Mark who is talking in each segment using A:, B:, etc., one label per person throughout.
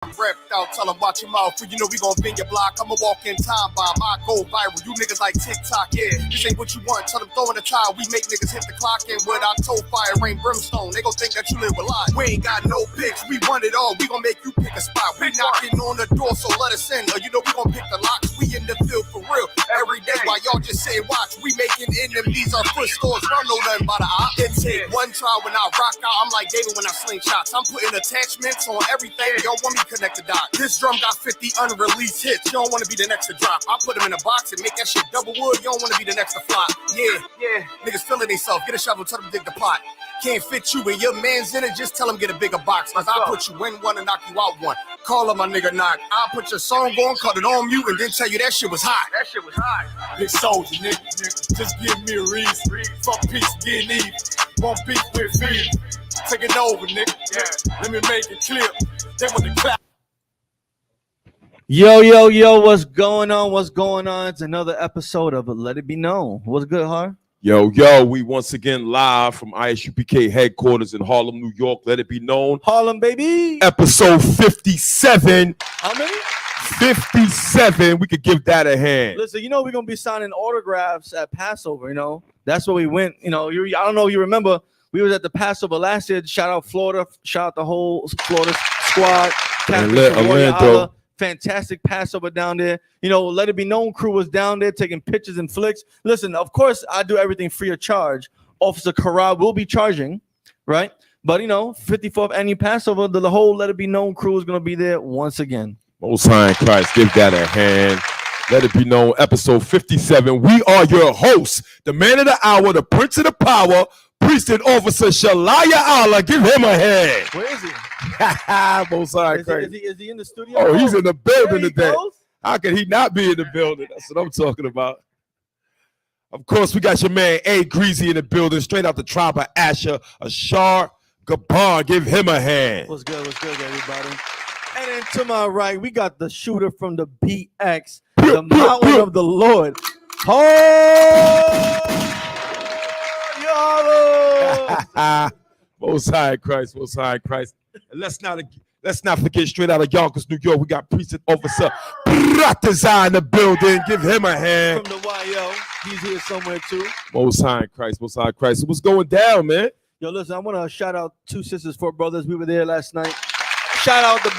A: Repped out, tell them watch your mouth, you know we gon' bend your block. I'm a walk-in time bomb, I go viral. You niggas like TikTok, yeah. This ain't what you want, tell them throw in the towel. We make niggas hit the clock, and with our toe fire, rain brimstone. They gon' think that you live a lie. We ain't got no picks, we want it all. We gon' make you pick a spot. We knocking on the door, so let us in. Or you know we gon' pick the locks. We in the field for real every day. While y'all just say watch, we making enemies our foot stores. Y'all know nothing about the op. It take one try when I rock out. I'm like David when I sling shots. I'm putting attachments on everything. Y'all want me connect the dot. This drum got 50 unreleased hits. You don't want to be the next to drop. I put them in a box and make that shit double wood. You don't want to be the next to flop. Yeah. Niggas feeling themselves. Get a shovel, tell them dig the plot. Can't fit you and your man's in it. Just tell them get a bigger box. Cause I'll put you in one and knock you out one. Call up my nigga knock. I'll put your song on, cut it on mute, and then tell you that shit was hot. Big soldier, nigga. Just give me a reason. Fuck peace, getting even. Won't beef with me. Take it over, nigga. Yeah. Let me make it clear. They want to clap.
B: Yo, what's going on? It's another episode of Let It Be Known. What's good, Har?
C: Yo, we once again live from ISUPK headquarters in Harlem, New York. Let it be known.
B: Harlem, baby.
C: Episode 57.
B: How many?
C: 57. We could give that a hand.
B: Listen, we're going to be signing autographs at Passover, That's where we went. I don't know if you remember, we was at the Passover last year. Shout out Florida. Shout out the whole Florida squad.
C: Orlando.
B: Fantastic Passover down there. Let It Be Known crew was down there taking pictures and flicks. Listen, of course, I do everything free of charge. Officer Corral will be charging, right? But, 54th annual Passover, the whole Let It Be Known crew is going to be there once again.
C: Most High in Christ, give that a hand. Let It Be Known, episode 57. We are your hosts, the man of the hour, the prince of the power, priest and officer Shalaya Allah. Give him a hand.
B: Where is he?
C: Most High in Christ.
B: Is he in the studio?
C: Oh, he's in the building today.
B: Goes?
C: How could he not be in the building? That's what I'm talking about. Of course, we got your man A Greasy in the building, straight out the tribe of Asher, Ashar Gabar. Give him a hand.
B: What's good, everybody? And then to my right, we got the shooter from the BX, the mountain of the Lord.
C: Most High in Christ. And let's not forget, straight out of Yonkers, New York, we got Precinct Officer Bratazai in the building. Give him a hand.
B: From the YL, he's here somewhere too.
C: Most High in Christ. So what's going down, man?
B: Yo, listen, I want to shout out Two Sisters, Four Brothers. We were there last night. Shout out the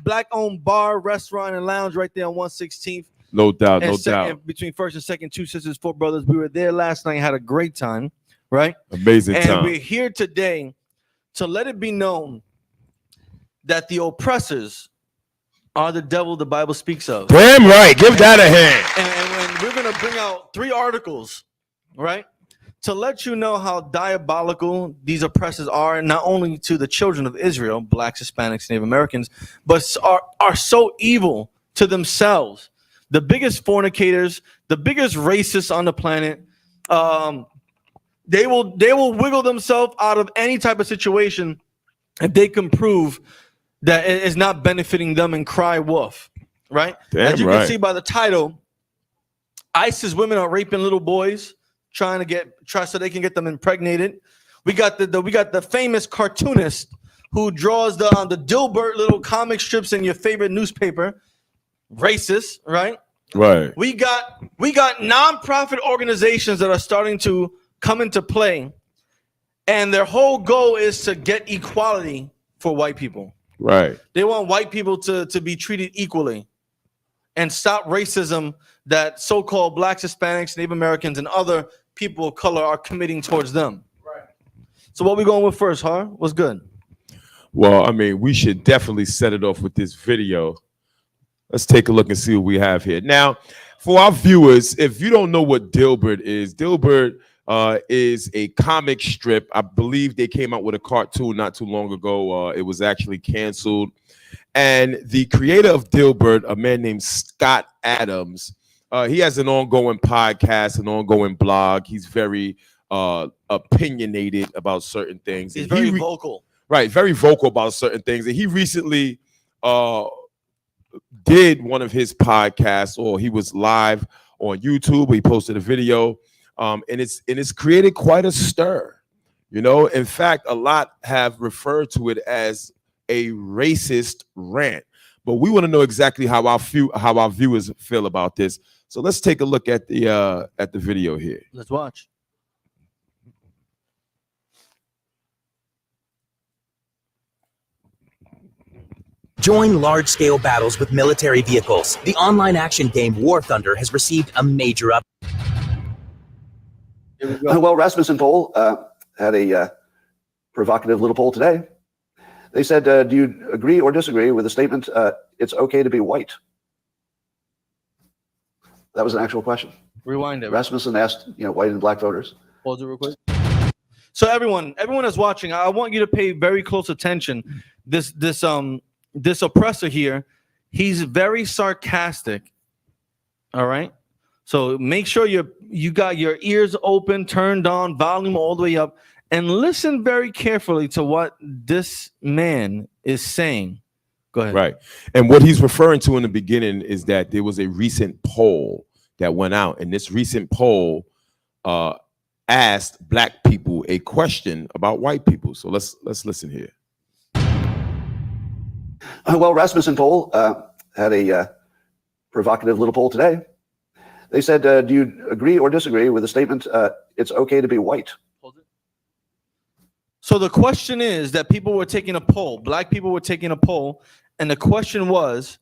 B: black-owned bar, restaurant, and lounge right there on 116th.
C: No doubt.
B: Between first and second, Two Sisters, Four Brothers. We were there last night, had a great time, right?
C: Amazing time.
B: And we're here today to let it be known that the oppressors are the devil the Bible speaks of.
C: Damn right. Give that a hand.
B: And we're going to bring out 3 articles, right? To let you know how diabolical these oppressors are, not only to the children of Israel, blacks, Hispanics, Native Americans, but are so evil to themselves. The biggest fornicators, the biggest racists on the planet, they will wiggle themselves out of any type of situation if they can prove that it is not benefiting them and cry wolf, right?
C: Damn
B: As you
C: right.
B: can see by the title, ISIS women are raping little boys, trying so they can get them impregnated. We got the famous cartoonist who draws the Dilbert little comic strips in your favorite newspaper. Racist, right?
C: Right.
B: We got nonprofit organizations that are starting to come into play, and their whole goal is to get equality for white people.
C: Right.
B: They want white people to be treated equally and stop racism that so-called blacks, Hispanics, Native Americans, and other people of color are committing towards them. Right. So what we going with first, Har? What's good?
C: Well, I mean, we should definitely set it off with this video. Let's take a look and see what we have here. Now, for our viewers, if you don't know what Dilbert is a comic strip. I believe they came out with a cartoon not too long ago. It was actually canceled. And the creator of Dilbert, a man named Scott Adams, he has an ongoing podcast, an ongoing blog. He's very opinionated about certain things.
B: He's very vocal.
C: Right, very vocal about certain things. And he recently did one of his podcasts, or he was live on YouTube. He posted a video, and it's created quite a stir. In fact, a lot have referred to it as a racist rant. But we want to know exactly how our viewers feel about this. So let's take a look at the video here.
B: Let's watch.
D: Join large-scale battles with military vehicles. The online action game War Thunder has received a major up.
E: Well, Rasmussen poll had a provocative little poll today. They said, do you agree or disagree with the statement, it's okay to be white? That was an actual question.
B: Rewind it.
E: Rasmussen asked, white and black voters.
B: Pause it real quick. So everyone that's watching, I want you to pay very close attention. This oppressor here, he's very sarcastic. All right. So make sure you got your ears open, turned on, volume all the way up, and listen very carefully to what this man is saying. Go ahead.
C: Right. And what he's referring to in the beginning is that there was a recent poll that went out, and this recent poll asked black people a question about white people. So let's listen here.
E: Well, Rasmussen poll had a provocative little poll today. They said, do you agree or disagree with the statement, it's okay to be white?
B: So the question is that people were taking a poll, black people were taking a poll, and the question was,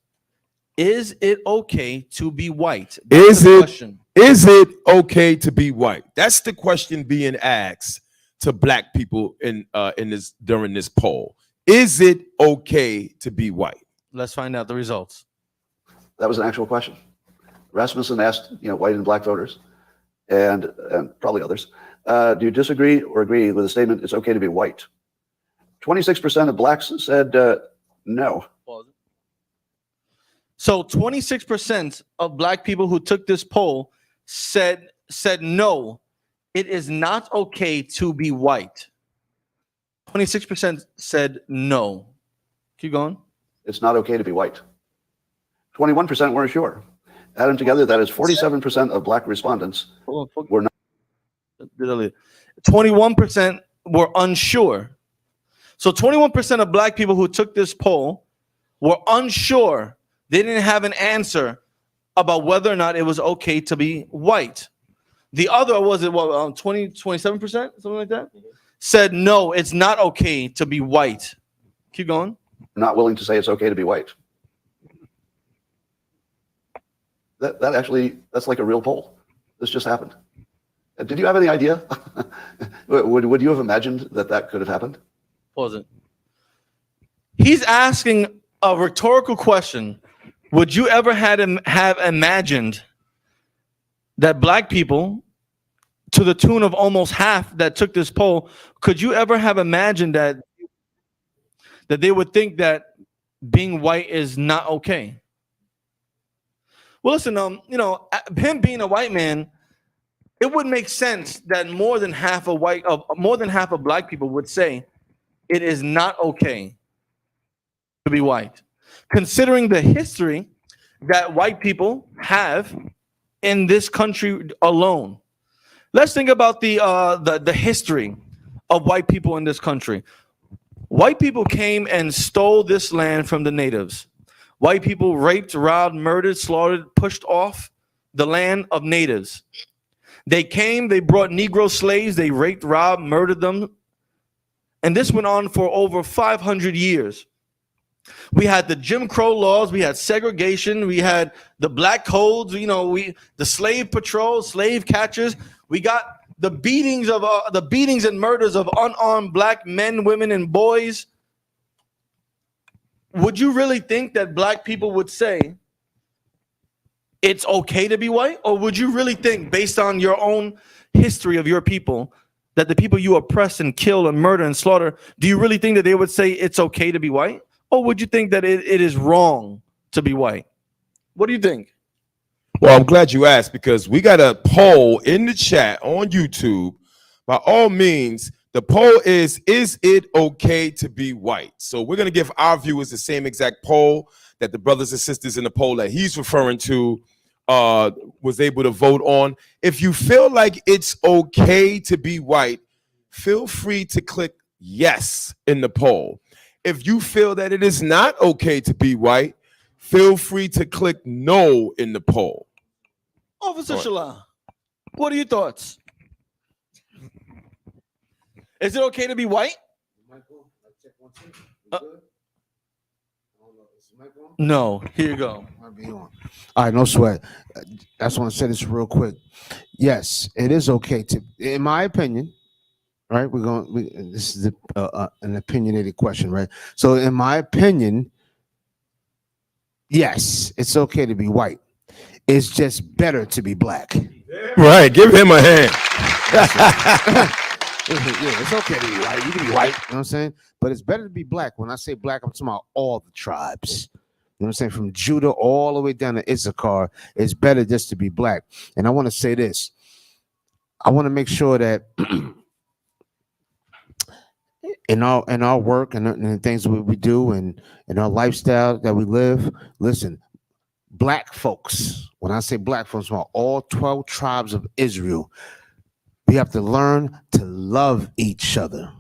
B: is it okay to be white?
C: Is it okay to be white? That's the question being asked to black people during this poll. Is it okay to be white?
B: Let's find out the results.
E: That was an actual question. Rasmussen asked, white and black voters, and probably others, do you disagree or agree with the statement, it's okay to be white? 26% of blacks said no.
B: So 26% of black people who took this poll said no, it is not okay to be white. 26% said no. Keep going.
E: It's not okay to be white. 21% weren't sure. Add them together, that is 47% of black respondents were not.
B: 21% were unsure. So 21% of black people who took this poll were unsure. They didn't have an answer about whether or not it was okay to be white. The other, was it 27%, something like that? Said no, it's not okay to be white. Keep going.
E: Not willing to say it's okay to be white. That actually, that's like a real poll. This just happened. Did you have any idea? Would you have imagined that could have happened?
B: Pause it. He's asking a rhetorical question. Would you ever have imagined that black people, to the tune of almost half that took this poll, could you ever have imagined that they would think that being white is not okay? Well, listen, him being a white man, it would make sense that more than half of black people would say it is not okay to be white, considering the history that white people have in this country alone. Let's think about the history of white people in this country. White people came and stole this land from the natives. White people raped, robbed, murdered, slaughtered, pushed off the land of natives. They came, they brought Negro slaves, they raped, robbed, murdered them. And this went on for over 500 years. We had the Jim Crow laws, we had segregation, we had the black codes, the slave patrol, slave catchers. We got the beatings and murders of unarmed black men, women, and boys. Would you really think that black people would say it's okay to be white? Or would you really think, based on your own history of your people, that the people you oppress and kill and murder and slaughter, do you really think that they would say it's okay to be white? Or would you think that it is wrong to be white? What do you think?
C: Well, I'm glad you asked, because we got a poll in the chat on YouTube. By all means, the poll is it okay to be white? So we're going to give our viewers the same exact poll that the brothers and sisters in the poll that he's referring to was able to vote on. If you feel like it's okay to be white, feel free to click yes in the poll. If you feel that it is not okay to be white, feel free to click no in the poll.
B: Officer
C: All right.
B: Shala, what are your thoughts? Is it okay to be white? No. Here you go.
F: All right, no sweat. I just want to say this real quick. Yes, it is okay to, in my opinion, right? This is an opinionated question, right? So, in my opinion, yes, it's okay to be white. It's just better to be black.
C: Right, give him a hand.
F: Yeah, it's okay to be white. You can be white, you know what I'm saying? But it's better to be black. When I say black, I'm talking about all the tribes. You know what I'm saying? From Judah all the way down to Issachar, it's better just to be black. And I want to say this. I want to make sure that in our work and the things that we do and in our lifestyle that we live, listen, black folks, when I say black folks, about all 12 tribes of Israel, we have to learn to love each other.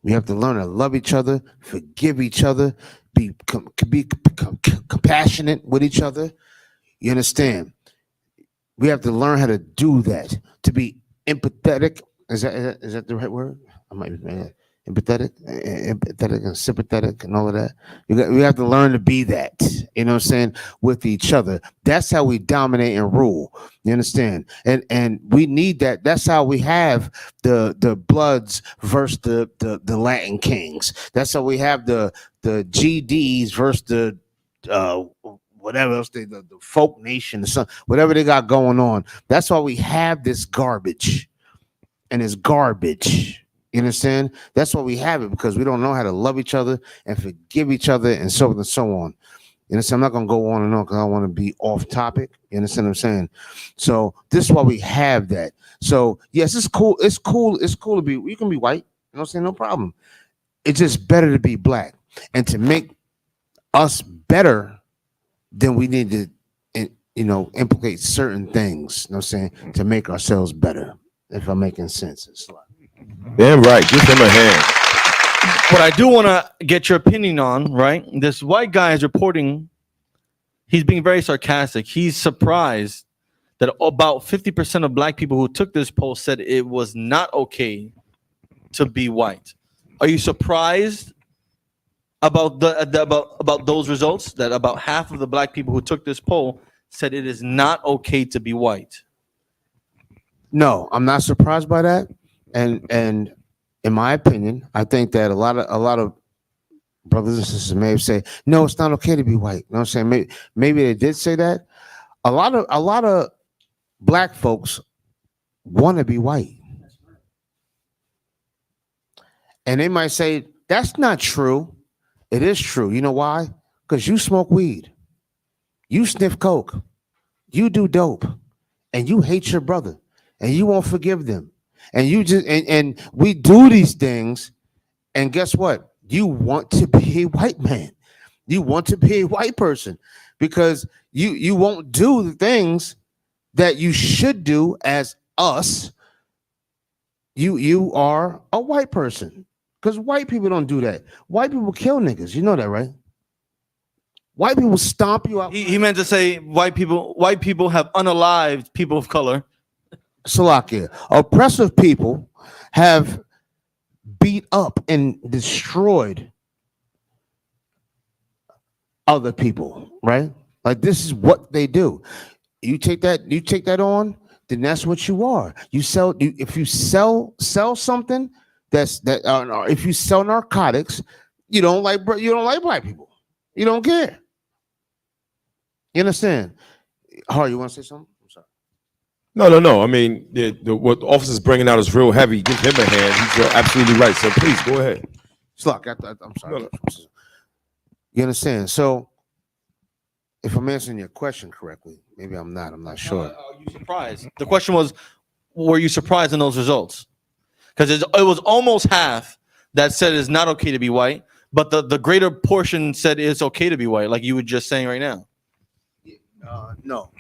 F: We have to learn to love each other, forgive each other, be compassionate with each other. You understand? We have to learn how to do that, to be empathetic. Is that the right word? I might be empathetic and sympathetic and all of that. We have to learn to be that, you know what I'm saying, with each other. That's how we dominate and rule. You understand? And we need that. That's how we have the Bloods versus the Latin Kings. That's how we have the GDs versus the whatever else the folk nation, whatever they got going on. That's why we have this garbage. And it's garbage. You understand? That's why we have it, because we don't know how to love each other and forgive each other and so on and so on. You understand? I'm not going to go on and on because I don't want to be off topic. You understand what I'm saying? So this is why we have that. So yes, it's cool. It's cool. It's cool to be, you can be white. You know what I'm saying? No problem. It's just better to be black. And to make us better, then we need to, implicate certain things, you know what I'm saying, to make ourselves better. If I'm making sense. It's like,
C: Damn right. Give him a hand.
B: What I do want to get your opinion on, right? This white guy is reporting, he's being very sarcastic. He's surprised that about 50% of black people who took this poll said it was not okay to be white. Are you surprised about about those results? That about half of the black people who took this poll said it is not okay to be white.
F: no, I'm not surprised by that. And in my opinion, I think that a lot of brothers and sisters may have said, no, it's not okay to be white. You know what I'm saying? Maybe they did say that. A lot of black folks want to be white. And they might say, that's not true. It is true. You know why? Because you smoke weed. You sniff coke. You do dope. And you hate your brother. And you won't forgive them. And you just and we do these things, and guess what? You want to be a white man. You want to be a white person because you won't do the things that you should do as us. You are a white person because white people don't do that. White people kill niggas. You know that, right? White people stomp you out.
B: He meant to say white people have unalived people of color.
F: Salakia, oppressive people have beat up and destroyed other people, right? Like this is what they do. You take that on, then that's what you are. If you sell something if you sell narcotics, you don't like black people. You don't care. You understand? Harry, you want to say something? I'm sorry.
C: No. I mean, what the officer's bringing out is real heavy. Give him a hand. He's absolutely right. So please go ahead.
F: Sluck, I'm sorry. No. You understand? So, if I'm answering your question correctly, maybe I'm not. I'm not sure.
B: Are you surprised? The question was, were you surprised in those results? Because it was almost half that said it's not okay to be white, but the greater portion said it's okay to be white, like you were just saying right now.
F: No.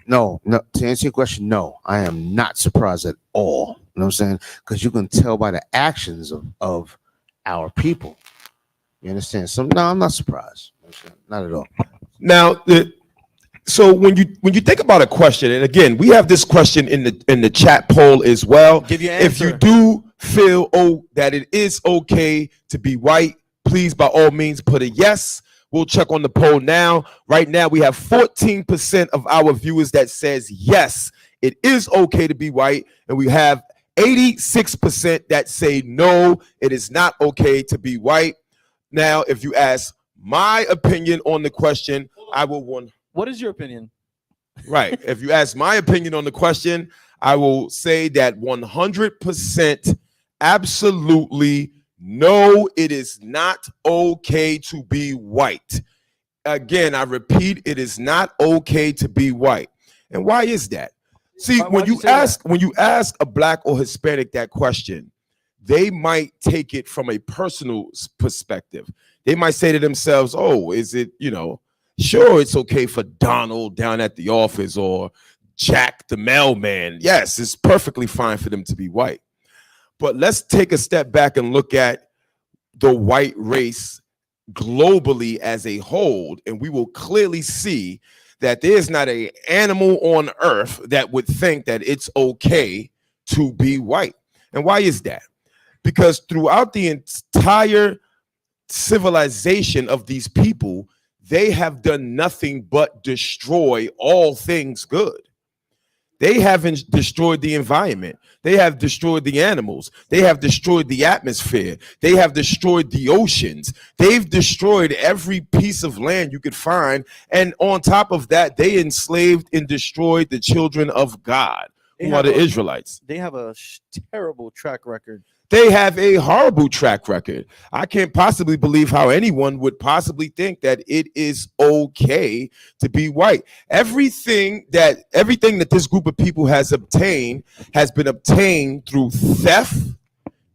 F: To answer your question, no, I am not surprised at all. You know what I'm saying? Because you can tell by the actions of our people. You understand? So no, I'm not surprised. Not at all.
C: Now, so when you think about a question, and again, we have this question in the chat poll as well.
B: Give your
C: If you
B: answer.
C: do feel that it is okay to be white, please by all means put a yes. We'll check on the poll now. Right now, we have 14% of our viewers that says yes, it is okay to be white, and we have 86% that say no, it is not okay to be white. Now, if you ask my opinion on the question, I will want.
B: What is your opinion?
C: Right. If you ask my opinion on the question, I will say that 100% absolutely no, it is not okay to be white. Again, I repeat, it is not okay to be white. And why is that? See, when you ask a black or Hispanic that question, they might take it from a personal perspective. They might say to themselves, oh, is it, sure, it's okay for Donald down at the office or Jack the mailman. Yes, it's perfectly fine for them to be white. But let's take a step back and look at the white race globally as a whole, and we will clearly see that there's not an animal on earth that would think that it's okay to be white. And why is that? Because throughout the entire civilization of these people, they have done nothing but destroy all things good. They haven't destroyed the environment. They have destroyed the animals. They have destroyed the atmosphere. They have destroyed the oceans. They've destroyed every piece of land you could find. And on top of that, they enslaved and destroyed the children of God, who are the Israelites.
B: They have a terrible track record.
C: They have a horrible track record. I can't possibly believe how anyone would possibly think that it is okay to be white. Everything that this group of people has obtained has been obtained through theft,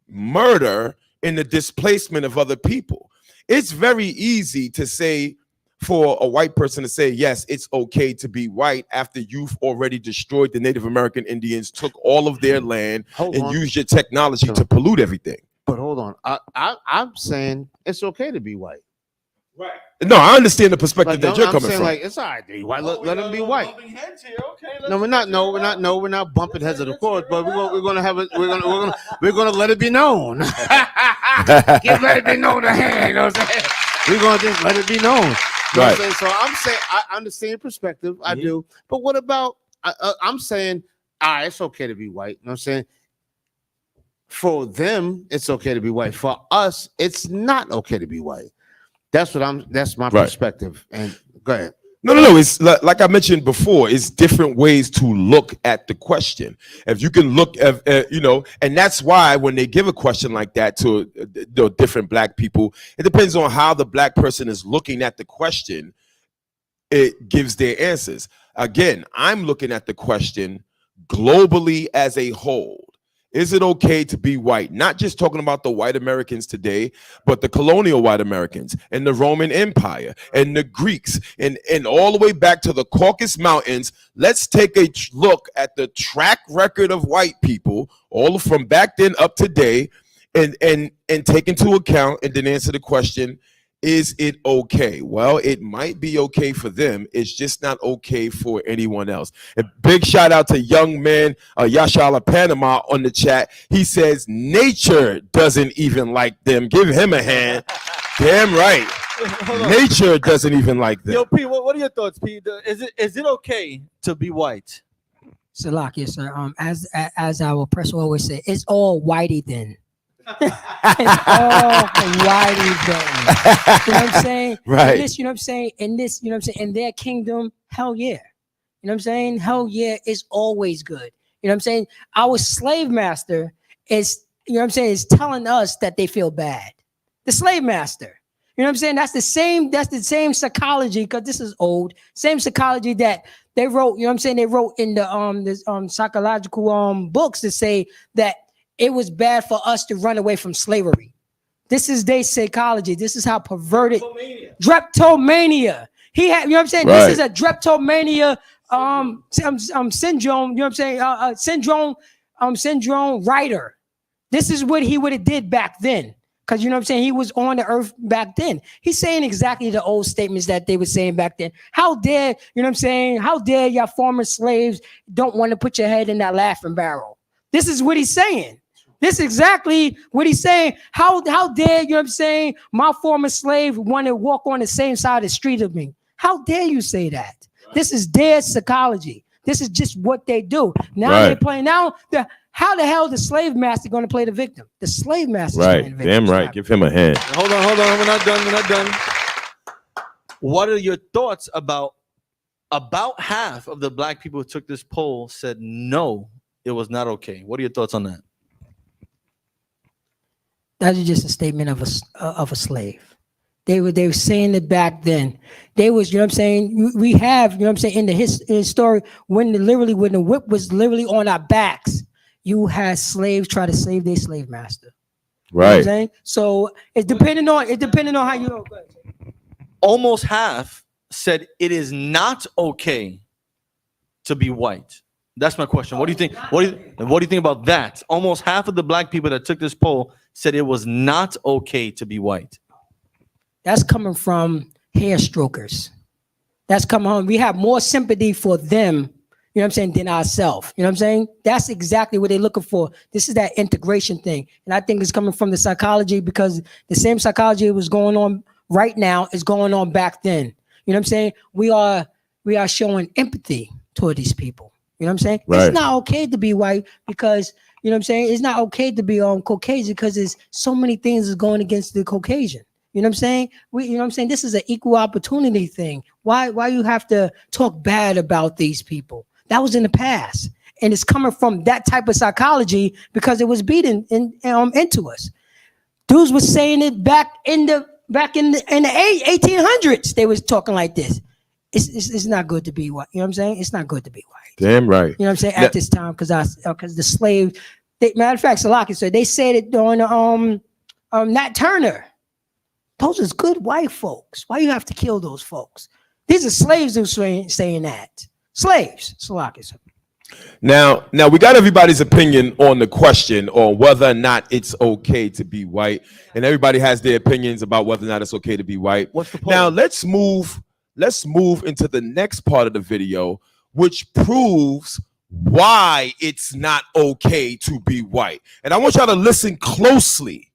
C: murder, and the displacement of other people. It's very easy to say, for a white person to say, yes, it's okay to be white after you've already destroyed the Native American Indians, took all of their land, used your technology to pollute everything.
F: But hold on. I'm saying it's okay to be white.
C: Right. No, I understand the perspective that you're coming from.
F: Like, it's all right to be white. Let them be white.
B: Okay,
F: no, we're not. No, we're not. No, we're not bumping heads of the court. But we're gonna have it. We're gonna let it be known. Let it be known to hand. You know what I'm saying? We're gonna just let it be known. You know what I'm saying? So I'm saying I understand your perspective. I do. But what about? I'm saying, it's okay to be white. You know what I'm saying? For them, it's okay to be white. For us, it's not okay to be white. That's my perspective. And go ahead.
C: No. It's like I mentioned before. It's different ways to look at the question. If you can look at, and that's why when they give a question like that to different black people, it depends on how the black person is looking at the question. It gives their answers. Again, I'm looking at the question globally as a whole. Is it okay to be white? Not just talking about the white Americans today, but the colonial white Americans and the Roman Empire and the Greeks and all the way back to the Caucasus Mountains. Let's take a look at the track record of white people, all from back then up to today, and take into account and then answer the question, is it okay? Well, it might be okay for them. It's just not okay for anyone else. A big shout out to young man Yashala Panama on the chat. He says nature doesn't even like them. Give him a hand. Damn right. Nature doesn't even like them.
B: Yo, P, what are your thoughts, P? Is it okay to be white?
G: Salak, yes, sir. As our person always say, it's all whitey then. It's all whitey then. You know what I'm saying?
C: Right.
G: In this, you know what I'm saying? In this, you know what I'm saying? In their kingdom, hell yeah. You know what I'm saying? Hell yeah, it's always good. You know what I'm saying? Our slave master is, you know what I'm saying, is telling us that they feel bad. The slave master. You know what I'm saying? That's the same psychology, because this is old. Same psychology that they wrote, you know what I'm saying? They wrote in the psychological books to say that it was bad for us to run away from slavery. This is their psychology. This is how perverted Dreptomania. He had, you know what I'm saying?
C: Right.
G: This is a Dreptomania syndrome, you know what I'm saying? Syndrome writer. This is what he would have did back then. Because you know what I'm saying? He was on the earth back then. He's saying exactly the old statements that they were saying back then. How dare, you know what I'm saying? How dare your former slaves don't want to put your head in that laughing barrel? This is what he's saying. This is exactly what he's saying. How dare, you know what I'm saying, my former slave want to walk on the same side of the street of me? How dare you say that? This is their psychology. This is just what they do. Now they're playing. Now, how the hell is the slave master going to play the victim? The slave master is playing the victim.
C: Damn right. Give him a hand.
B: Hold on. We're not done. What are your thoughts about half of the black people who took this poll said no, it was not okay? What are your thoughts on that?
G: That is just a statement of a slave. They were saying it back then. They was, you know what I'm saying? We have, you know what I'm saying, in the story, when the whip was literally on our backs, you had slaves try to save their slave master.
C: Right.
G: You know what I'm saying? So it's depending on how you go.
B: Almost half said it is not okay to be white. That's my question. What do you think? What do you think about that? Almost half of the black people that took this poll said it was not okay to be white.
G: That's coming from hair strokers. That's coming home. We have more sympathy for them, you know what I'm saying, than ourselves. You know what I'm saying? That's exactly what they're looking for. This is that integration thing. And I think it's coming from the psychology, because the same psychology was going on right now is going on back then. You know what I'm saying? We are showing empathy toward these people. You know what I'm saying?
C: Right.
G: It's not okay to be white because, you know what I'm saying, it's not okay to be Caucasian because there's so many things that's going against the Caucasian. You know what I'm saying? You know what I'm saying? This is an equal opportunity thing. Why you have to talk bad about these people? That was in the past. And it's coming from that type of psychology because it was beaten into us. Dudes were saying it back in the 1800s. They was talking like this. It's not good to be white. You know what I'm saying? It's not good to be white.
C: Damn right.
G: You know what I'm saying? At this time, because the slave, matter of fact, Salaki said they said it during Nat Turner. Those are good white folks. Why you have to kill those folks? These are slaves who are saying that. Slaves. Salaki said.
C: Now we got everybody's opinion on the question on whether or not it's okay to be white, and everybody has their opinions about whether or not it's okay to be white.
B: What's the poll?
C: Now let's move into the next part of the video, which proves why it's not okay to be white. And I want y'all to listen closely.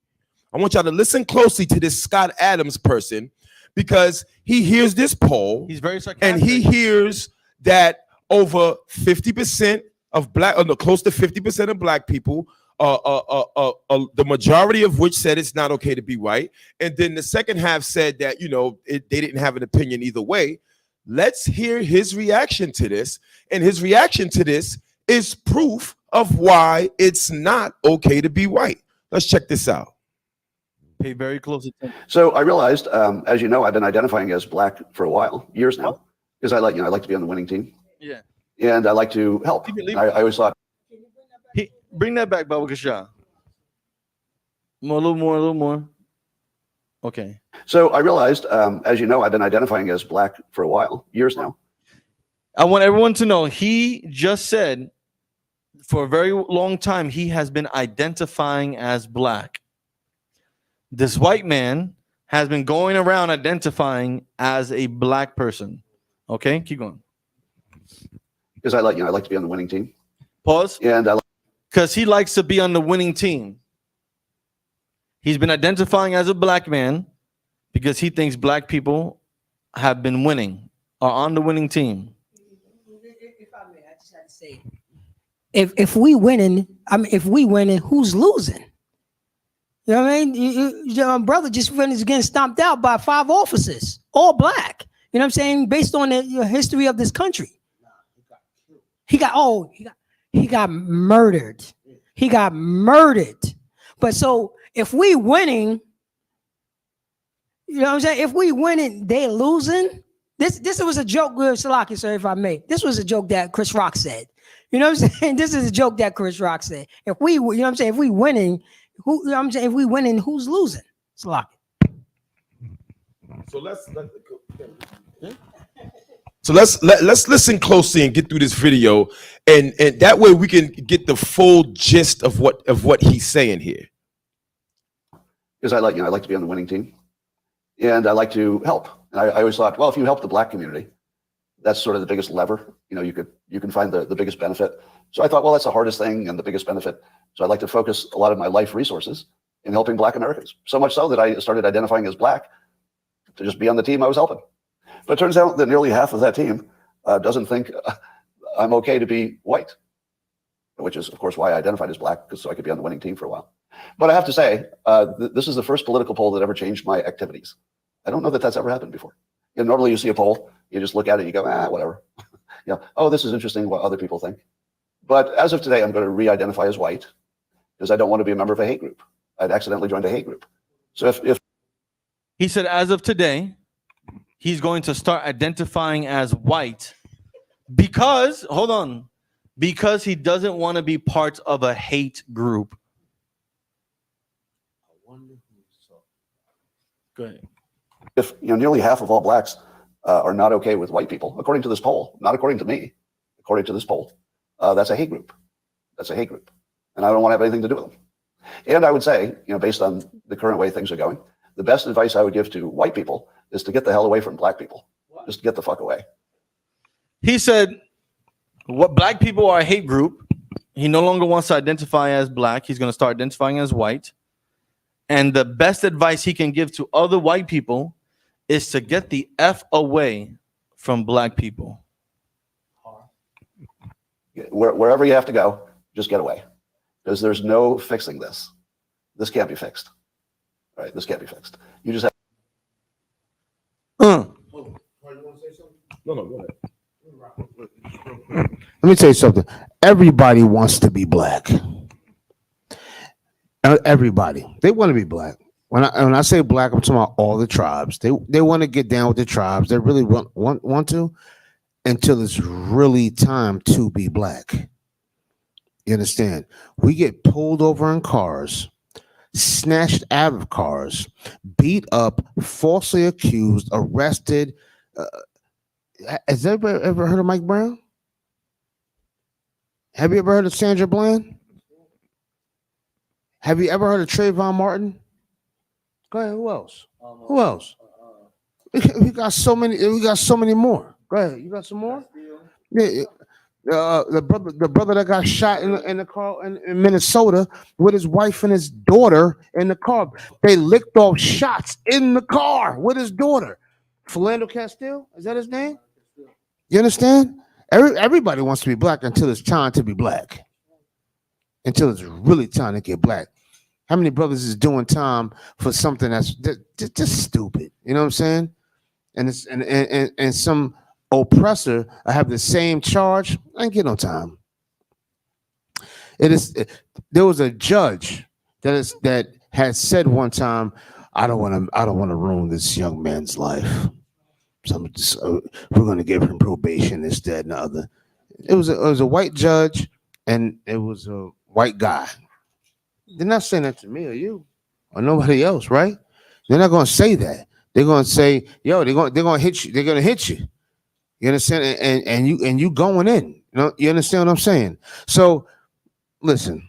C: I want y'all to listen closely to this Scott Adams person, because he hears this poll.
B: He's very sarcastic.
C: And he hears that over 50% of close to 50% of black people, the majority of which said it's not okay to be white. And then the second half said that, they didn't have an opinion either way. Let's hear his reaction to this. And his reaction to this is proof of why it's not okay to be white. Let's check this out.
B: Pay very close attention.
E: So I realized, as you know, I've been identifying as black for a while, years now, because I like to be on the winning team.
B: Yeah.
E: And I like to help. I always thought.
B: Bring that back, Baba Kasha. A little more. Okay.
E: So I realized, as you know, I've been identifying as black for a while, years now.
B: I want everyone to know he just said for a very long time he has been identifying as black. This white man has been going around identifying as a black person. Okay, keep going.
E: Because I like to be on the winning team.
B: Pause.
E: And
B: because he likes to be on the winning team. He's been identifying as a black man because he thinks black people have been winning, are on the winning team.
G: If I may, I just had to say, if we winning, who's losing? You know what I mean? Your brother just finished getting stomped out by 5 officers, all black. You know what I'm saying? Based on the history of this country. He got murdered. He got murdered. But so if we winning, you know what I'm saying? If we winning, they losing. This was a joke, Salaki, sir, if I may. This was a joke that Chris Rock said. You know what I'm saying? This is a joke that Chris Rock said. If we, you know what I'm saying? If we winning, you know what I'm saying? If we winning, who's losing? Salaki.
C: So let's listen closely and get through this video, and that way we can get the full gist of what he's saying here.
E: because I like to be on the winning team, and I like to help. And I always thought, well, if you help the black community, that's sort of the biggest lever. You can find the biggest benefit. So I thought, well, that's the hardest thing and the biggest benefit. So I'd like to focus a lot of my life resources in helping black Americans. So much so that I started identifying as black to just be on the team I was helping. But it turns out that nearly half of that team doesn't think I'm okay to be white, which is, of course, why I identified as black, because so I could be on the winning team for a while. But I have to say, this is the first political poll that ever changed my activities. I don't know that that's ever happened before. Normally you see a poll, you just look at it, you go, whatever. Oh, this is interesting what other people think. But as of today, I'm going to re-identify as white because I don't want to be a member of a hate group. I'd accidentally joined a hate group. So if
B: He said, as of today, he's going to start identifying as white because, hold on, because he doesn't want to be part of a hate group. Go ahead.
E: if nearly half of all blacks are not okay with white people, according to this poll, not according to me, according to this poll, that's a hate group. That's a hate group, and I don't want to have anything to do with them. And I would say, based on the current way things are going, the best advice I would give to white people is to get the hell away from black people. Just get the fuck away.
B: He said, what black people are a hate group. He no longer wants to identify as black. He's going to start identifying as white. And the best advice he can give to other white people is to get the F away from black people.
E: Wherever you have to go, just get away. Because there's no fixing this. This can't be fixed. All right, this can't be fixed. You just have.
C: No, go ahead.
F: Let me tell you something. Everybody wants to be black. Everybody. They want to be black. When I say black, I'm talking about all the tribes. They want to get down with the tribes. They really want to until it's really time to be black. You understand? We get pulled over in cars, snatched out of cars, beat up, falsely accused, arrested. Has anybody ever heard of Mike Brown? Have you ever heard of Sandra Bland? Have you ever heard of Trayvon Martin? Go ahead. Who else? Who else? We got so many. We got so many more. Go ahead. You got some more? Yeah. The brother that got shot in the car in Minnesota with his wife and his daughter in the car. They licked off shots in the car with his daughter. Philando Castile, is that his name? You understand? Everybody wants to be black until it's time to be black. Until it's really time to get black. How many brothers is doing time for something that's just stupid? You know what I'm saying? And it's and some oppressor have the same charge. I ain't get no time. There was a judge that had said one time, I don't want to ruin this young man's life. So we're going to give him probation, this, that, and the other. It was a white judge, and it was a white guy. They're not saying that to me or you or nobody else, right? They're not going to say that. They're going to say, "Yo, they're going to hit you. They're going to hit you." You understand? And you going in. You understand what I'm saying? So, listen.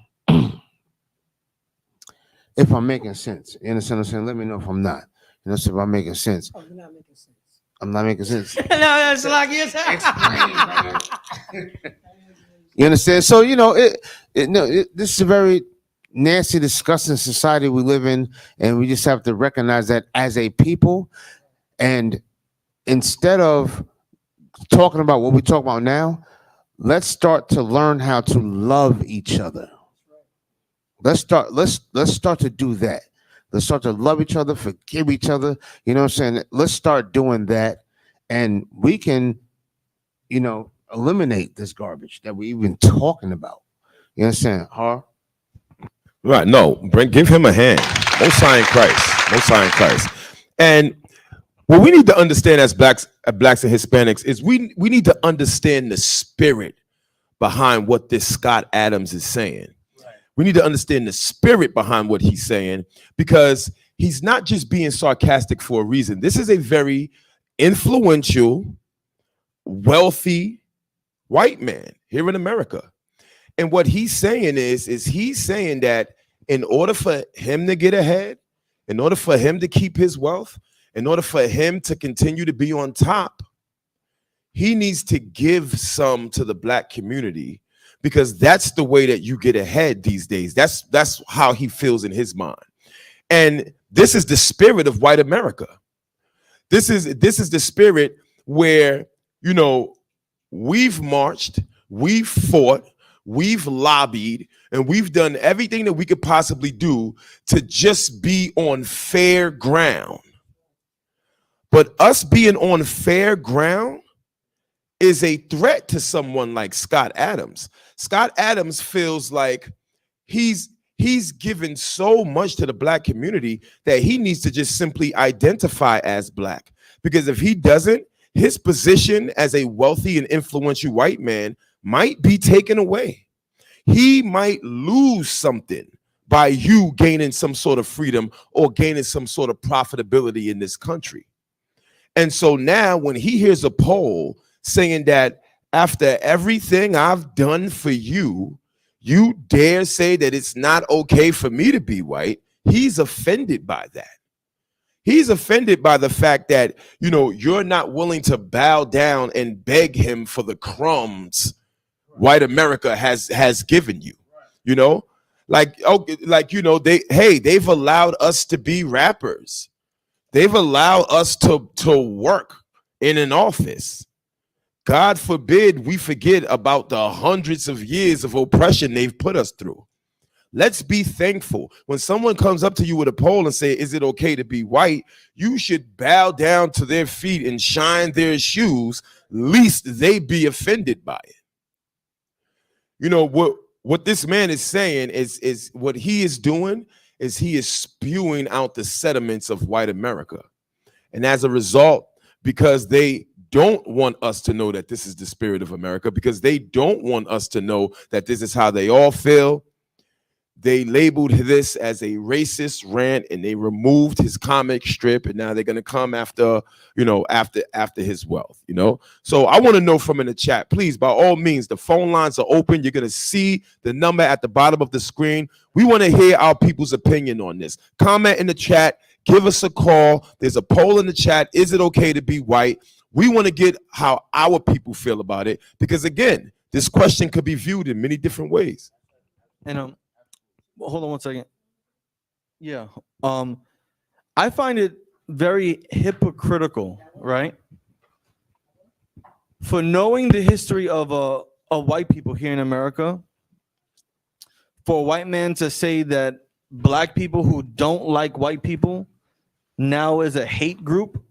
F: If I'm making sense, you understand what I'm saying? Let me know if I'm not. If I'm making sense.
G: Oh, you're not making sense.
F: I'm not making sense.
G: No, that's like yes.
F: You understand? So this is a very nasty, disgusting society we live in, and we just have to recognize that as a people. And instead of talking about what we talk about now, let's start to learn how to love each other. Let's start to do that. Let's start to love each other, forgive each other. You know what I'm saying? Let's start doing that, and we can, eliminate this garbage that we've been talking about. You understand, huh?
C: Right. No, give him a hand. Most High in Christ. Most High in Christ. And what we need to understand as blacks and Hispanics is we need to understand the spirit behind what this Scott Adams is saying. We need to understand the spirit behind what he's saying, because he's not just being sarcastic for a reason. This is a very influential, wealthy white man here in America. And what he's saying is he's saying that in order for him to get ahead, in order for him to keep his wealth, in order for him to continue to be on top, he needs to give some to the black community, because that's the way that you get ahead these days. That's how he feels in his mind. And this is the spirit of white America. This is the spirit where, you know, we've marched, we've fought, we've lobbied, and we've done everything that we could possibly do to just be on fair ground. But us being on fair ground is a threat to someone like Scott Adams. Scott Adams feels like he's given so much to the black community that he needs to just simply identify as black. Because if he doesn't, his position as a wealthy and influential white man might be taken away. He might lose something by you gaining some sort of freedom or gaining some sort of profitability in this country. And so now when he hears a poll saying that after everything I've done for you, you dare say that it's not okay for me to be white, he's offended by that. He's offended by the fact that, you know, you're not willing to bow down and beg him for the crumbs white America has given you. You know, like, okay, like, you know, they've allowed us to be rappers. They've allowed us to work in an office. God forbid we forget about the hundreds of years of oppression they've put us through. Let's be thankful. When someone comes up to you with a poll and say, is it okay to be white? You should bow down to their feet and shine their shoes, lest they be offended by it. You know, what this man is saying is what he is doing is he is spewing out the sediments of white America. And as a result, because they don't want us to know that this is the spirit of America, because they don't want us to know that this is how they all feel, they labeled this as a racist rant, and they removed his comic strip, and now they're going to come after, you know, after his wealth, you know. So I want to know from in the chat, please, by all means, the phone lines are open. You're going to see the number at the bottom of the screen. We want to hear our people's opinion on this. Comment in the chat, give us a call. There's a poll in the chat. Is it okay to be white? We want to get how our people feel about it, because again, this question could be viewed in many different ways.
B: And well, hold on one second. Yeah. I find it very hypocritical, right? For knowing the history of white people here in America, for a white man to say that black people who don't like white people now is a hate group.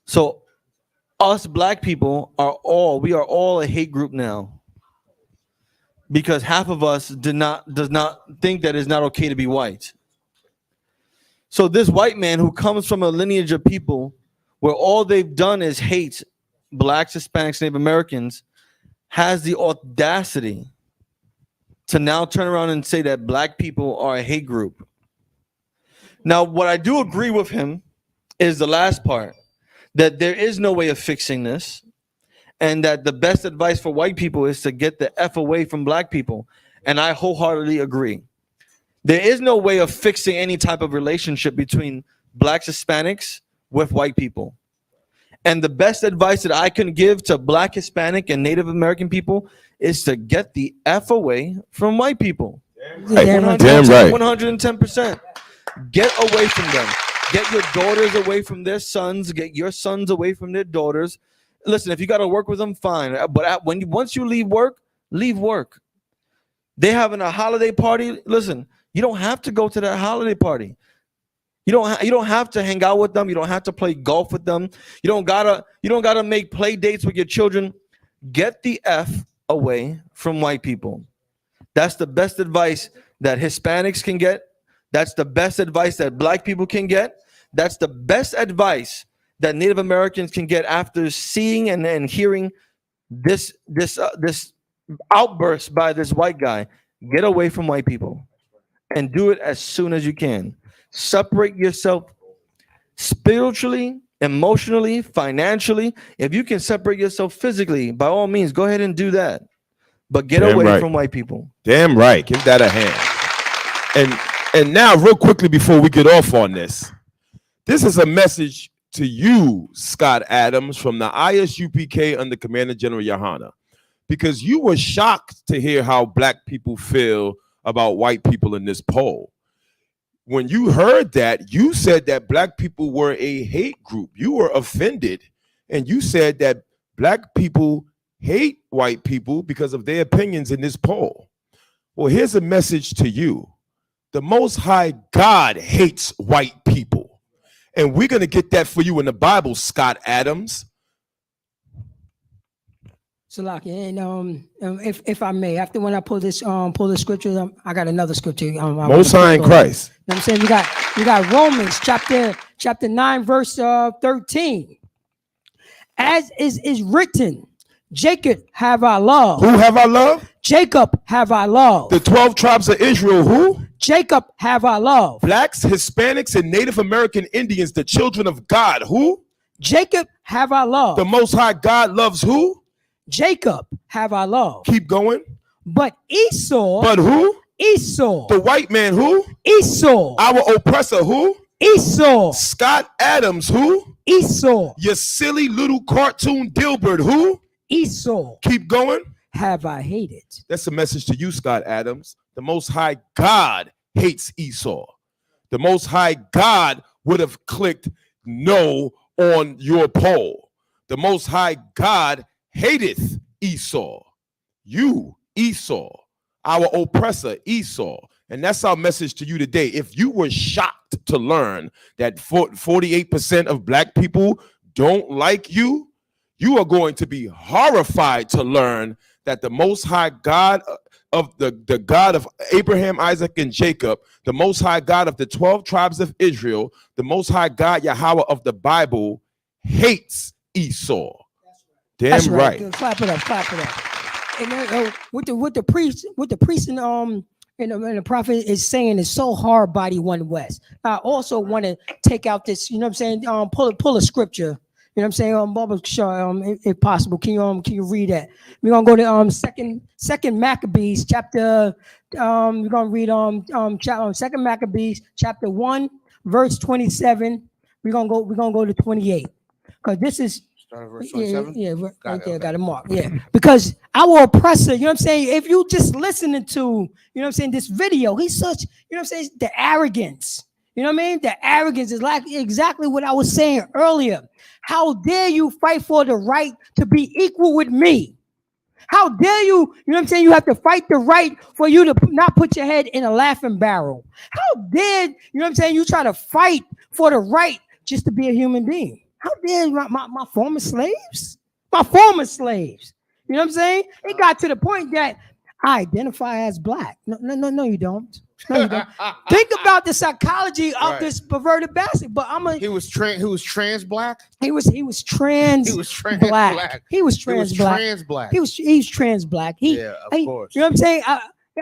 B: So us black people are all a hate group now. Because half of us does not think that it's not okay to be white. So this white man who comes from a lineage of people where all they've done is hate blacks, Hispanics, Native Americans, has the audacity to now turn around and say that black people are a hate group. Now, what I do agree with him is the last part, that there is no way of fixing this. And that the best advice for white people is to get the F away from black people. And I wholeheartedly agree. There is no way of fixing any type of relationship between blacks, Hispanics with white people. And the best advice that I can give to black, Hispanic, and Native American people is to get the F away from white people.
C: Damn right. Damn right.
B: 110%. Get away from them. Get your daughters away from their sons. Get your sons away from their daughters. Listen, if you got to work with them, fine. But once you leave work, leave work. They having a holiday party. Listen, you don't have to go to that holiday party. You don't have to hang out with them. You don't have to play golf with them. You don't gotta make play dates with your children. Get the F away from white people. That's the best advice that Hispanics can get. That's the best advice that black people can get. That's the best advice that Native Americans can get after seeing and hearing this outburst by this white guy. Get away from white people and do it as soon as you can. Separate yourself spiritually, emotionally, financially. If you can separate yourself physically, by all means, go ahead and do that. But get away from white people.
C: Damn right. Give that a hand. And And now, real quickly before we get off on this is a message to you, Scott Adams, from the ISUPK under Commander General Yohana, because you were shocked to hear how black people feel about white people in this poll. When you heard that, you said that black people were a hate group. You were offended, and you said that black people hate white people because of their opinions in this poll. Well, here's a message to you. The Most High God hates white people. And we're going to get that for you in the Bible, Scott Adams.
G: Salaki, and if I may, after when I pull the scripture, I got another scripture.
C: Most High in Christ.
G: You know what I'm saying? We got Romans chapter 9, verse 13. As is written, Jacob have I loved.
C: Who have I loved?
G: Jacob have I loved.
C: The 12 tribes of Israel, who?
G: Jacob have I loved.
C: Blacks, Hispanics, and Native American Indians, the children of God, who?
G: Jacob have I loved.
C: The Most High God loves who?
G: Jacob have I loved.
C: Keep going.
G: But Esau.
C: But who?
G: Esau.
C: The white man, who?
G: Esau.
C: Our oppressor, who?
G: Esau.
C: Scott Adams, who?
G: Esau.
C: Your silly little cartoon Dilbert, who?
G: Esau.
C: Keep going.
G: Have I hated.
C: That's a message to you, Scott Adams. The Most High God hates Esau. The Most High God would have clicked no on your poll. The Most High God hateth Esau. You, Esau, our oppressor, Esau. And that's our message to you today. If you were shocked to learn that 48% of black people don't like you, you are going to be horrified to learn that the Most High God of the God of Abraham, Isaac, and Jacob, the Most High God of the 12 tribes of Israel, the Most High God Yahweh of the Bible hates Esau. Damn
G: That's
C: right.
G: Good. Clap it up. And what the priest and the prophet is saying is so hard by the One West. I also want to take out this, you know what I'm saying? Pull a scripture. You know what I'm saying? Barbara Shaw, if possible, can you read that? We're gonna go to second Maccabees chapter. We're gonna read second Maccabees chapter 1 verse 27. We're gonna go to 28 because this is.
F: Start at verse 27?
G: Yeah, right there, got a mark. Yeah, because our oppressor, you know what I'm saying? If you just listening to, you know what I'm saying, this video, he's such, you know what I'm saying, the arrogance. You know what I mean? The arrogance is like exactly what I was saying earlier. How dare you fight for the right to be equal with me? How dare you, you know what I'm saying? You have to fight the right for you to not put your head in a laughing barrel. How dare, you know what I'm saying? You try to fight for the right just to be a human being. How dare my former slaves? My former slaves. You know what I'm saying? It got to the point that I identify as black. No, you don't. No, you don't. Think about the psychology of this perverted bastard. But
F: He was trans black.
G: He was trans black. He was trans black. He's trans black.
F: Yeah, of course.
G: You know what I'm saying?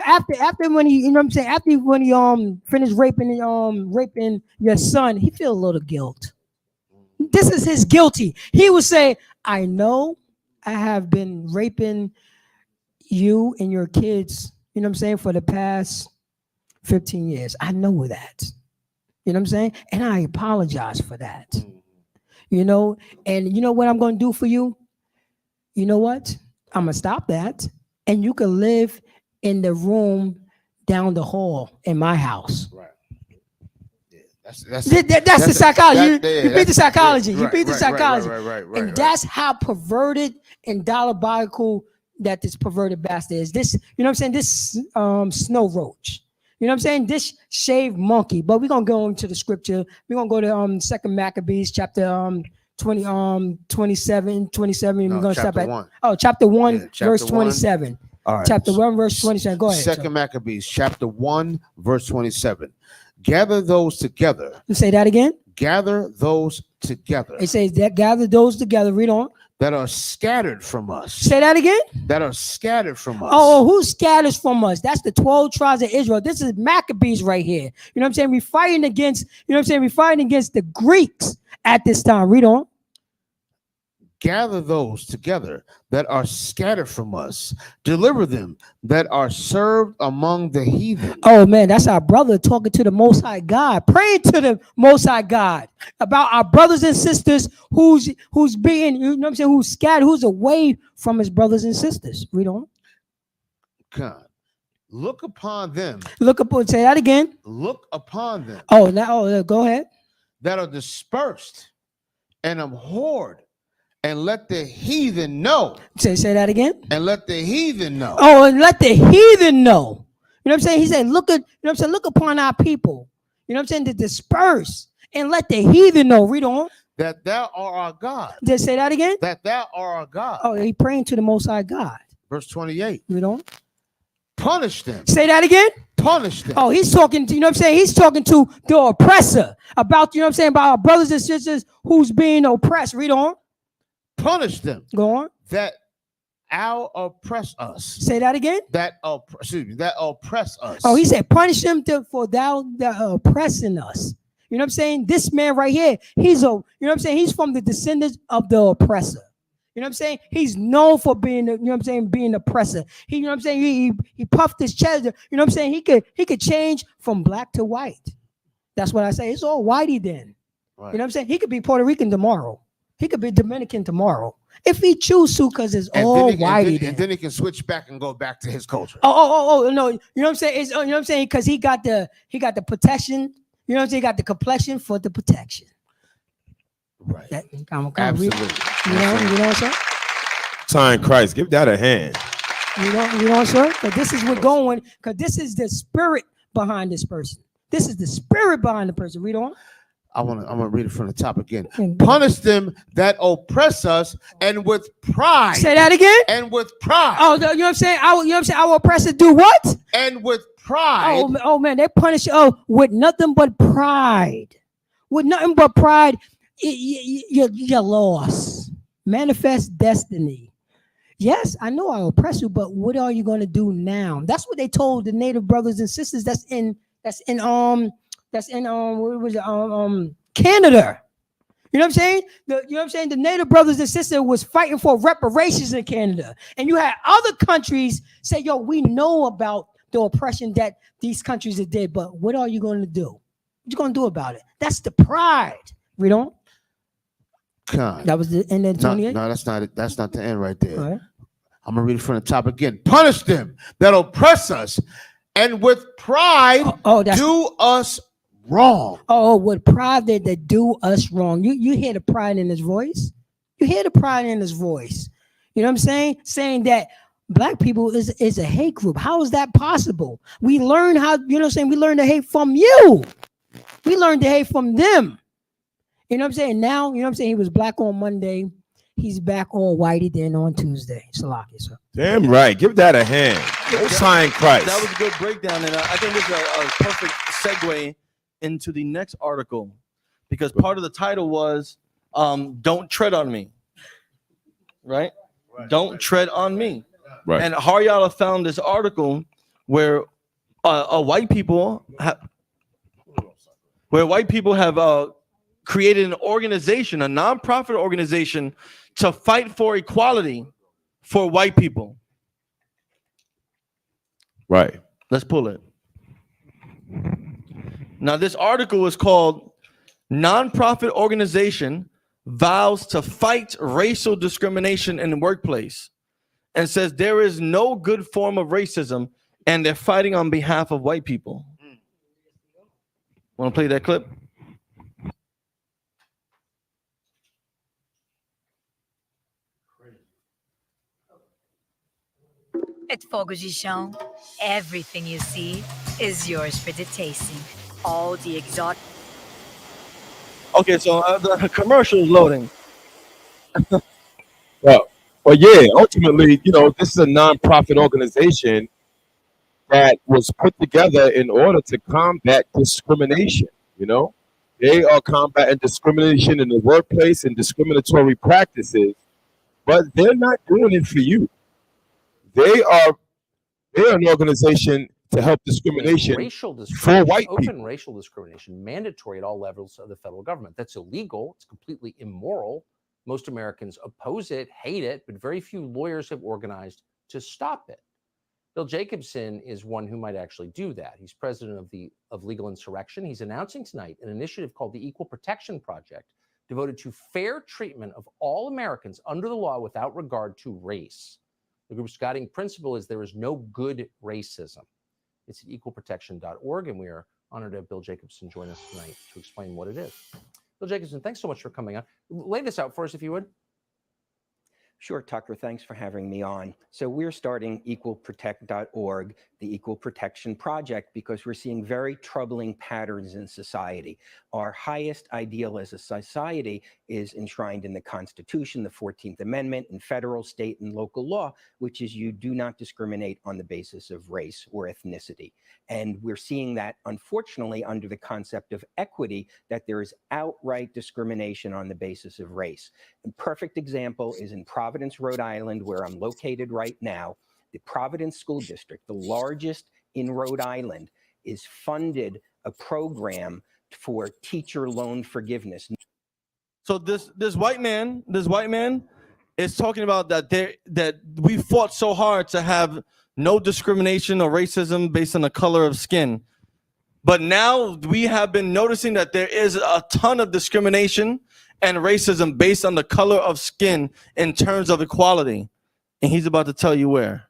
G: After when he, you know what I'm saying? After when he finished raping your son, he feel a little guilt. This is his guilty. He would say, I know I have been raping you and your kids, you know what I'm saying, for the past 15 years. I know that. You know what I'm saying? And I apologize for that. You know, and you know what I'm going to do for you? You know what? I'm going to stop that. And you can live in the room down the hall in my house. Right. That's the psychology. You beat the psychology. You beat the psychology. And that's how perverted and diabolical that this perverted bastard is. This, you know what I'm saying? This snow roach. You know what I'm saying? This shaved monkey. But we're gonna go into the scripture. We're gonna go to second Maccabees chapter 27. We're gonna stop at
F: 1.
G: Chapter 1,
F: chapter
G: verse
F: 1.
G: 27.
F: All right.
G: Chapter 1, verse 27. Go ahead.
F: Second Maccabees chapter 1, verse 27. Gather those together.
G: You say that again?
F: Gather those together.
G: It says that gather those together. Read on.
F: That are scattered from us.
G: Say that again?
F: That are scattered from us.
G: Oh, who scatters from us? That's the 12 tribes of Israel. This is Maccabees right here. You know what I'm saying? We're fighting against, you know what I'm saying? We're fighting against the Greeks at this time. Read on.
F: Gather those together that are scattered from us. Deliver them that are served among the heathen.
G: Oh man, that's our brother talking to the Most High God, praying to the Most High God about our brothers and sisters who's being, you know what I'm saying, who's scattered, who's away from his brothers and sisters. Read on.
F: God. Look upon them.
G: Look up. Say that again.
F: Look upon them
G: Oh, now go ahead.
F: that are dispersed and abhorred, and let the heathen know.
G: Say that again.
F: And let the heathen know.
G: Oh, and let the heathen know. You know what I'm saying? He said, look at, you know what I'm saying, look upon our people. You know what I'm saying? To disperse and let the heathen know. Read on.
F: That thou art our God.
G: Just say that again.
F: That thou art our God.
G: Oh, he praying to the Most High God.
F: Verse 28.
G: Read on.
F: Punish them.
G: Say that again.
F: Punish them.
G: Oh, he's talking to, you know what I'm saying? He's talking to the oppressor about, you know what I'm saying, about our brothers and sisters who's being oppressed. Read on.
F: Punish them.
G: Go on.
F: That oppress us.
G: Say that again.
F: That oppress us.
G: Oh, he said, punish them for thou that are oppressing us. You know what I'm saying? This man right here, you know what I'm saying? He's from the descendants of the oppressor. You know what I'm saying? He's known for being, you know what I'm saying, being oppressor. He, you know what I'm saying? He puffed his chest. You know what I'm saying? He could change from black to white. That's what I say. It's all whitey then.
F: Right.
G: You know what I'm saying? He could be Puerto Rican tomorrow. He could be Dominican tomorrow. If he choose to, because it's all whitey.
F: And then he can switch back and go back to his culture.
G: Oh, no. You know what I'm saying? It's, you know what I'm saying? Because he got the protection. You know what I'm saying? He got the complexion for the protection.
F: Right.
G: Absolutely. You know what I'm saying?
C: Time Christ, give that a hand.
G: You know what I'm saying? Because this is what's going, because this is the spirit behind this person. This is the spirit behind the person. Read on.
F: I'm gonna read it from the top again. Punish them that oppress us, and with pride.
G: Say that again.
F: And with pride.
G: Oh, you know what I'm saying? You know what I'm saying? Our oppressor do what?
F: And with pride.
G: Oh man, they punish with nothing but pride. With nothing but pride, you're lost. Manifest destiny. Yes, I know I oppress you, but what are you going to do now? That's what they told the Native brothers and sisters. That's in Canada. You know what I'm saying? The Native brothers and sisters was fighting for reparations in Canada, and you had other countries say, "Yo, we know about the oppression that these countries did, but what are you going to do? What you going to do about it?" That's the pride. Read on.
F: God.
G: That was the end of 28.
F: No, that's not it. That's not the end right there.
G: All right.
F: I'm gonna read it from the top again. Punish them that oppress us, and with pride do us wrong.
G: Oh, with pride that do us wrong. You hear the pride in his voice. You hear the pride in his voice. You know what I'm saying? Saying that black people is a hate group. How is that possible? We learn how, you know what I'm saying? We learn to hate from you. We learned to hate from them. You know what I'm saying? Now, you know what I'm saying? He was black on Monday. He's back all whitey then on Tuesday. Salaki, sir.
C: Damn right. Give that a hand. Time Christ.
B: That was a good breakdown, and I think this is a perfect segue into the next article, because part of the title was "Don't Tread on Me," right? Don't tread on me.
C: Right.
B: And Haryala found this article where white people have created an organization, a nonprofit organization, to fight for equality for white people.
C: Right.
B: Let's pull it. Now, this article is called "Nonprofit Organization Vows to Fight Racial Discrimination in the Workplace," and says there is no good form of racism, and they're fighting on behalf of white people. Want to play that clip?
H: At Fogojichon, everything you see is yours for the tasting. All the exotic.
B: Okay, so the commercial is loading.
C: Well, yeah, ultimately, this is a nonprofit organization that was put together in order to combat discrimination. They are combating discrimination in the workplace and discriminatory practices, but they're not doing it for you. They're an organization to help discrimination for white people.
I: Open racial discrimination mandatory at all levels of the federal government. That's illegal. It's completely immoral. Most Americans oppose it, hate it, but very few lawyers have organized to stop it. Bill Jacobson is one who might actually do that. He's president of Legal Insurrection. He's announcing tonight an initiative called the Equal Protection Project, devoted to fair treatment of all Americans under the law without regard to race. The group's guiding principle is there is no good racism. It's at equalprotection.org, and we are honored to have Bill Jacobson join us tonight to explain what it is. Bill Jacobson, thanks so much for coming on. Lay this out for us, if you would.
J: Sure, Tucker. Thanks for having me on. So we're starting equalprotect.org, the Equal Protection Project, because we're seeing very troubling patterns in society. Our highest ideal as a society is enshrined in the Constitution, the 14th Amendment, and federal, state, and local law, which is you do not discriminate on the basis of race or ethnicity. And we're seeing that, unfortunately, under the concept of equity, that there is outright discrimination on the basis of race. A perfect example is in Providence, Rhode Island, where I'm located right now. The Providence School District, the largest in Rhode Island, is funded a program for teacher loan forgiveness.
B: So this white man is talking about that we fought so hard to have no discrimination or racism based on the color of skin. But now we have been noticing that there is a ton of discrimination and racism based on the color of skin in terms of equality. And he's about to tell you where.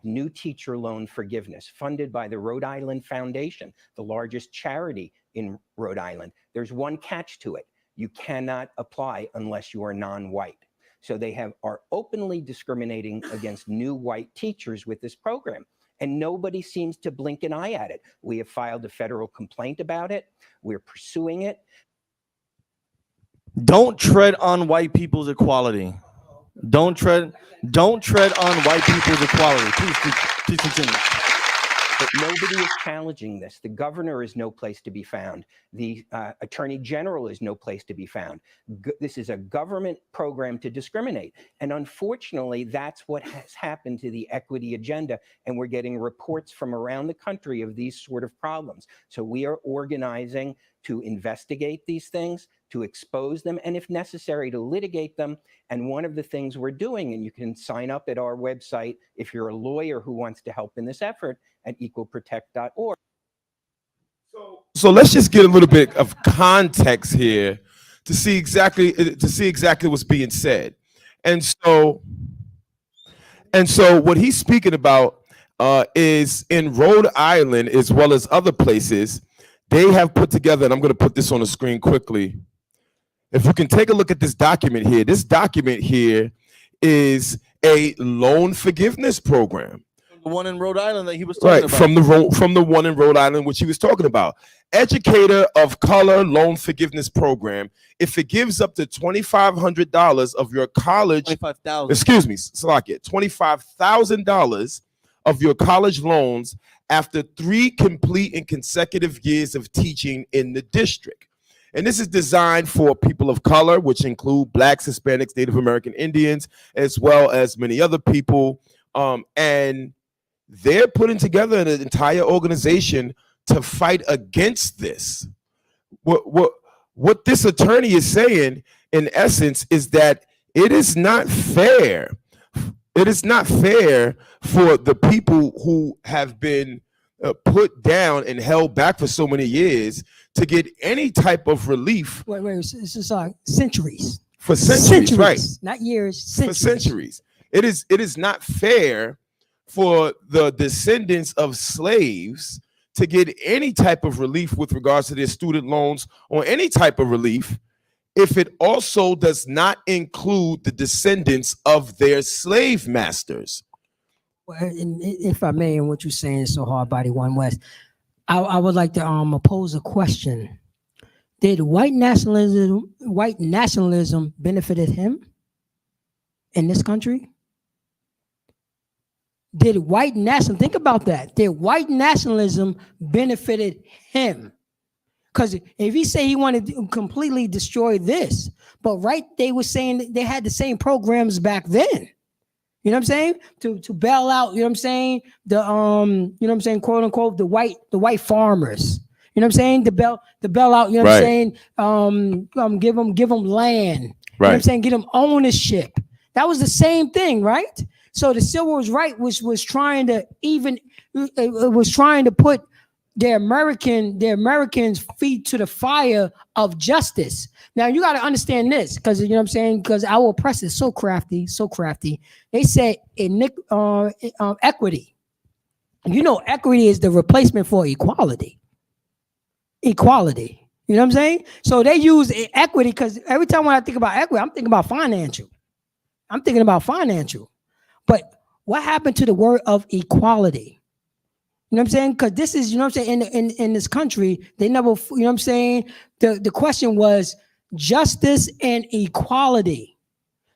J: New teacher loan forgiveness funded by the Rhode Island Foundation, the largest charity in Rhode Island. There's one catch to it. You cannot apply unless you are non-white. So they are openly discriminating against new white teachers with this program. And nobody seems to blink an eye at it. We have filed a federal complaint about it. We're pursuing it.
B: Don't tread on white people's equality. Don't tread on white people's equality. Please continue.
J: But nobody is challenging this. The governor is no place to be found. The attorney general is no place to be found. This is a government program to discriminate. And unfortunately, that's what has happened to the equity agenda. And we're getting reports from around the country of these sort of problems. So we are organizing to investigate these things, to expose them, and if necessary, to litigate them. And one of the things we're doing, and you can sign up at our website if you're a lawyer who wants to help in this effort, at equalprotect.org.
C: So let's just get a little bit of context here to see exactly what's being said. And so what he's speaking about is in Rhode Island as well as other places, they have put together, and I'm going to put this on the screen quickly. If you can take a look at this document here, is a loan forgiveness program.
B: The one in Rhode Island that he was talking about.
C: From the one in Rhode Island, which he was talking about. Educator of Color Loan Forgiveness Program. It forgives up to $2,500 of your college.
B: $25,000.
C: Excuse me, Salakia. $25,000 of your college loans after 3 complete and consecutive years of teaching in the district. And this is designed for people of color, which include Blacks, Hispanics, Native American Indians, as well as many other people. And they're putting together an entire organization to fight against this. What this attorney is saying, in essence, is that it is not fair. It is not fair for the people who have been put down and held back for so many years to get any type of relief.
G: Wait, this is centuries.
C: For centuries, right?
G: Not years, centuries.
C: For centuries. It is not fair for the descendants of slaves to get any type of relief with regards to their student loans or any type of relief if it also does not include the descendants of their slave masters.
G: Well, if I may, and what you're saying is so hard, Body One West, I would like to pose a question. Did white nationalism benefited him in this country? Think about that. Did white nationalism benefited him? Because if he say he wanted to completely destroy this, but they were saying they had the same programs back then. You know what I'm saying? To bail out, you know what I'm saying? The quote unquote, the white farmers. You know what I'm saying? The bell out. You know what
C: Right.
G: I'm saying? Give them land. You know what I'm
C: Right.
G: saying? Get them ownership. That was the same thing, right? So the civil rights was trying to put the Americans' feet to the fire of justice. Now you got to understand this, because you know what I'm saying, because our oppressors so crafty. They said equity. You know, equity is the replacement for equality. Equality. You know what I'm saying? So they use equity because every time when I think about equity, I'm thinking about financial. But what happened to the word of equality? You know what I'm saying? Because this is, you know what I'm saying, in this country, they never, you know what I'm saying? The question was justice and equality.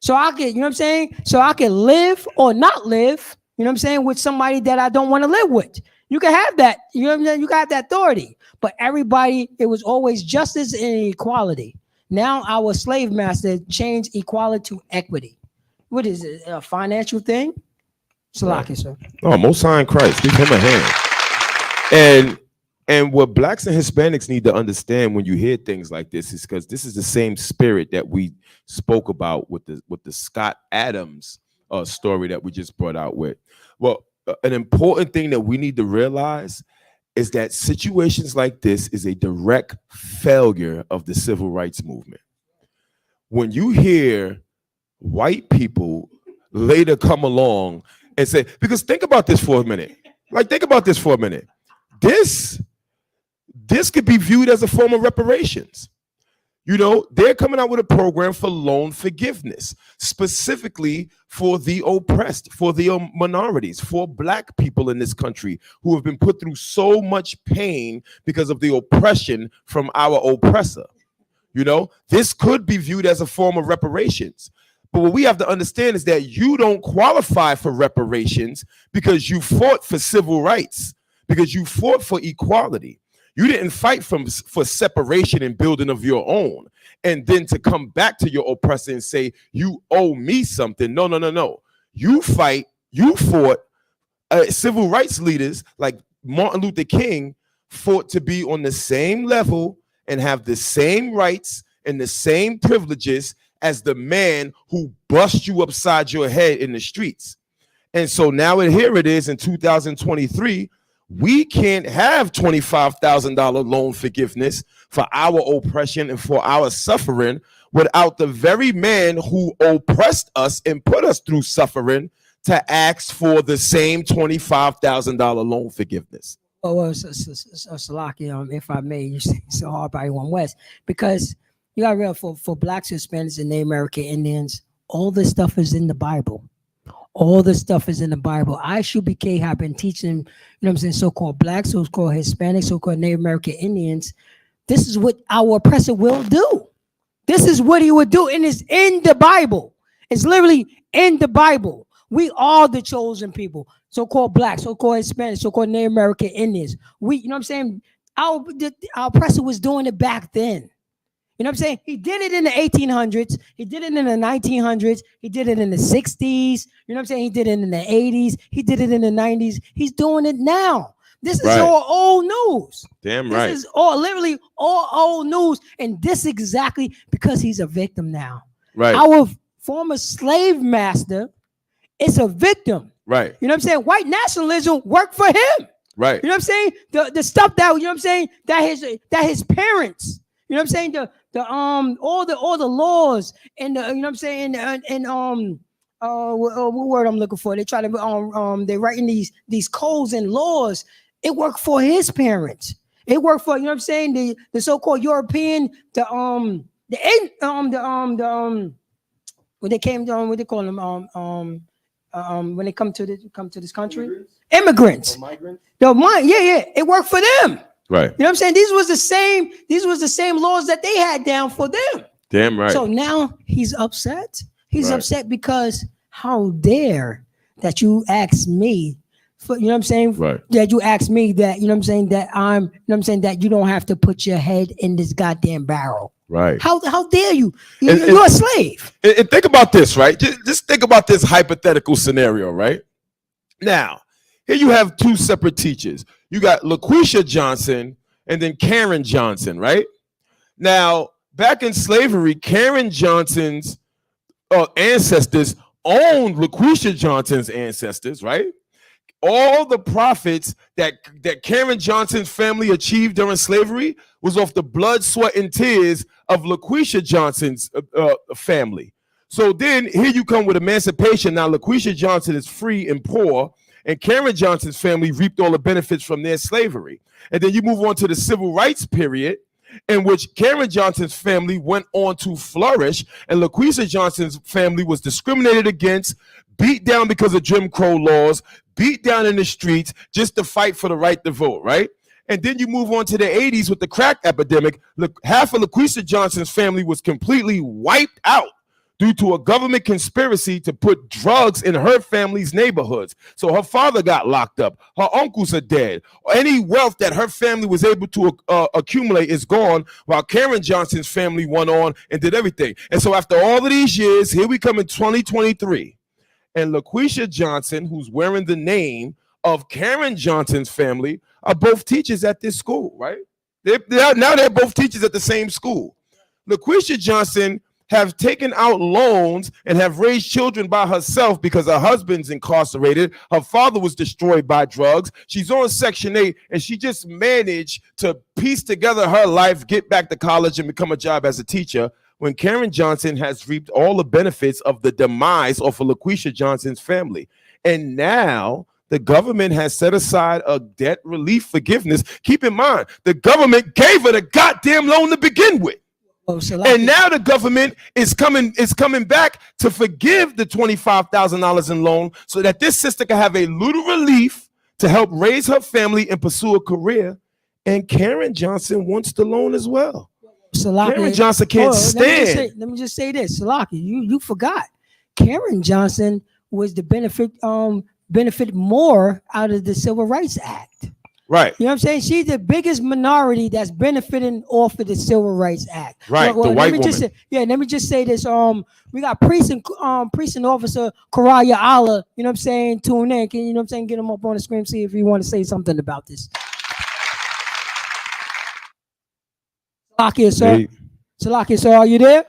G: So I could, you know what I'm saying? So I could live or not live, you know what I'm saying, with somebody that I don't want to live with. You can have that, you know what I'm saying? You got that authority. But everybody, it was always justice and equality. Now our slave master changed equality to equity. What is it? A financial thing? Salaki, sir.
C: Oh, Most High in Christ, give him a hand. And what blacks and Hispanics need to understand when you hear things like this is because this is the same spirit that we spoke about with the Scott Adams story that we just brought out with. Well, an important thing that we need to realize is that situations like this is a direct failure of the civil rights movement. When you hear white people later come along and say, because think about this for a minute. This could be viewed as a form of reparations. You know, they're coming out with a program for loan forgiveness, specifically for the oppressed, for the minorities, for black people in this country who have been put through so much pain because of the oppression from our oppressor. You know, this could be viewed as a form of reparations. But what we have to understand is that you don't qualify for reparations because you fought for civil rights, because you fought for equality. You didn't fight for separation and building of your own, and then to come back to your oppressor and say, you owe me something. No. You fought civil rights leaders like Martin Luther King fought to be on the same level and have the same rights and the same privileges as the man who bust you upside your head in the streets. And so now here it is in 2023, we can't have $25,000 loan forgiveness for our oppression and for our suffering without the very man who oppressed us and put us through suffering to ask for the same $25,000 loan forgiveness.
G: Oh, well, Salaki, if I may, you say so hard by one West, because you got to realize for blacks, Hispanics, and Native American Indians, all this stuff is in the Bible. All this stuff is in the Bible. I, Shubi have been teaching, you know what I'm saying, so-called blacks, so-called Hispanics, so-called Native American Indians. This is what our oppressor will do. This is what he would do, and it's in the Bible. It's literally in the Bible. We are the chosen people, so-called blacks, so-called Hispanics, so-called Native American Indians. We, you know what I'm saying? Our oppressor was doing it back then. You know what I'm saying? He did it in the 1800s. He did it in the 1900s. He did it in the 60s. You know what I'm saying? He did it in the 80s. He did it in the 90s. He's doing it now. This is all old news.
C: Damn right.
G: This is all literally all old news. And this exactly because he's a victim now.
C: Right.
G: Our former slave master is a victim.
C: Right.
G: You know what I'm saying? White nationalism worked for him.
C: Right.
G: You know what I'm saying? The stuff that, you know what I'm saying, that his parents, you know what I'm saying, all the laws and the, you know what I'm saying, and what word I'm looking for? They try to they're writing these codes and laws. It worked for his parents. It worked for, you know what I'm saying, the so-called European, when they came down, what they call them, when they come to this country, immigrants. Migrants. It worked for them.
C: Right.
G: You know what I'm saying? These was the same laws that they had down for them.
C: Damn right.
G: So now he's upset. He's upset because how dare that you ask me for, you know what I'm saying?
C: Right.
G: That you ask me that, you know what I'm saying, that I'm, you know what I'm saying, that you don't have to put your head in this goddamn barrel.
C: Right.
G: How dare you? You're a slave.
C: And think about this, right? Just think about this hypothetical scenario, right? Now, here you have two separate teachers. You got LaQuisha Johnson and then Karen Johnson, right? Now, back in slavery, Karen Johnson's ancestors owned LaQuisha Johnson's ancestors, right? All the profits that Karen Johnson's family achieved during slavery was off the blood, sweat, and tears of LaQuisha Johnson's family. So then here you come with emancipation. Now LaQuisha Johnson is free and poor, and Karen Johnson's family reaped all the benefits from their slavery. And then you move on to the civil rights period, in which Karen Johnson's family went on to flourish, and LaQuisha Johnson's family was discriminated against, beat down because of Jim Crow laws, beat down in the streets just to fight for the right to vote, right? And then you move on to the 80s with the crack epidemic. Look, half of LaQuisha Johnson's family was completely wiped out due to a government conspiracy to put drugs in her family's neighborhoods. So her father got locked up. Her uncles are dead. Any wealth that her family was able to accumulate is gone, while Karen Johnson's family went on and did everything. And so after all of these years, here we come in 2023. And LaQuisha Johnson, who's wearing the name of Karen Johnson's family, are both teachers at this school, right? Now they're both teachers at the same school. LaQuisha Johnson have taken out loans and have raised children by herself because her husband's incarcerated. Her father was destroyed by drugs. She's on Section 8, and she just managed to piece together her life, get back to college, and become a job as a teacher, when Karen Johnson has reaped all the benefits of the demise of LaQuisha Johnson's family. And now the government has set aside a debt relief forgiveness. Keep in mind, the government gave her the goddamn loan to begin with. And now the government is coming back to forgive the $25,000 in loan so that this sister can have a little relief to help raise her family and pursue a career. And Karen Johnson wants the loan as well. Karen Johnson can't stand.
G: Let me just say this, Salaki, you forgot. Karen Johnson was the benefit more out of the Civil Rights Act.
C: Right.
G: You know what I'm saying? She's the biggest minority that's benefiting off of the Civil Rights Act.
C: Right. The white woman.
G: Let me just say this. We got precinct officer Karaya Allah, you know what I'm saying, tune in. Can you know what I'm saying? Get him up on the screen, see if you want to say something about this. Salakia, sir.
C: Yeah,
G: Salakia, sir, are you there?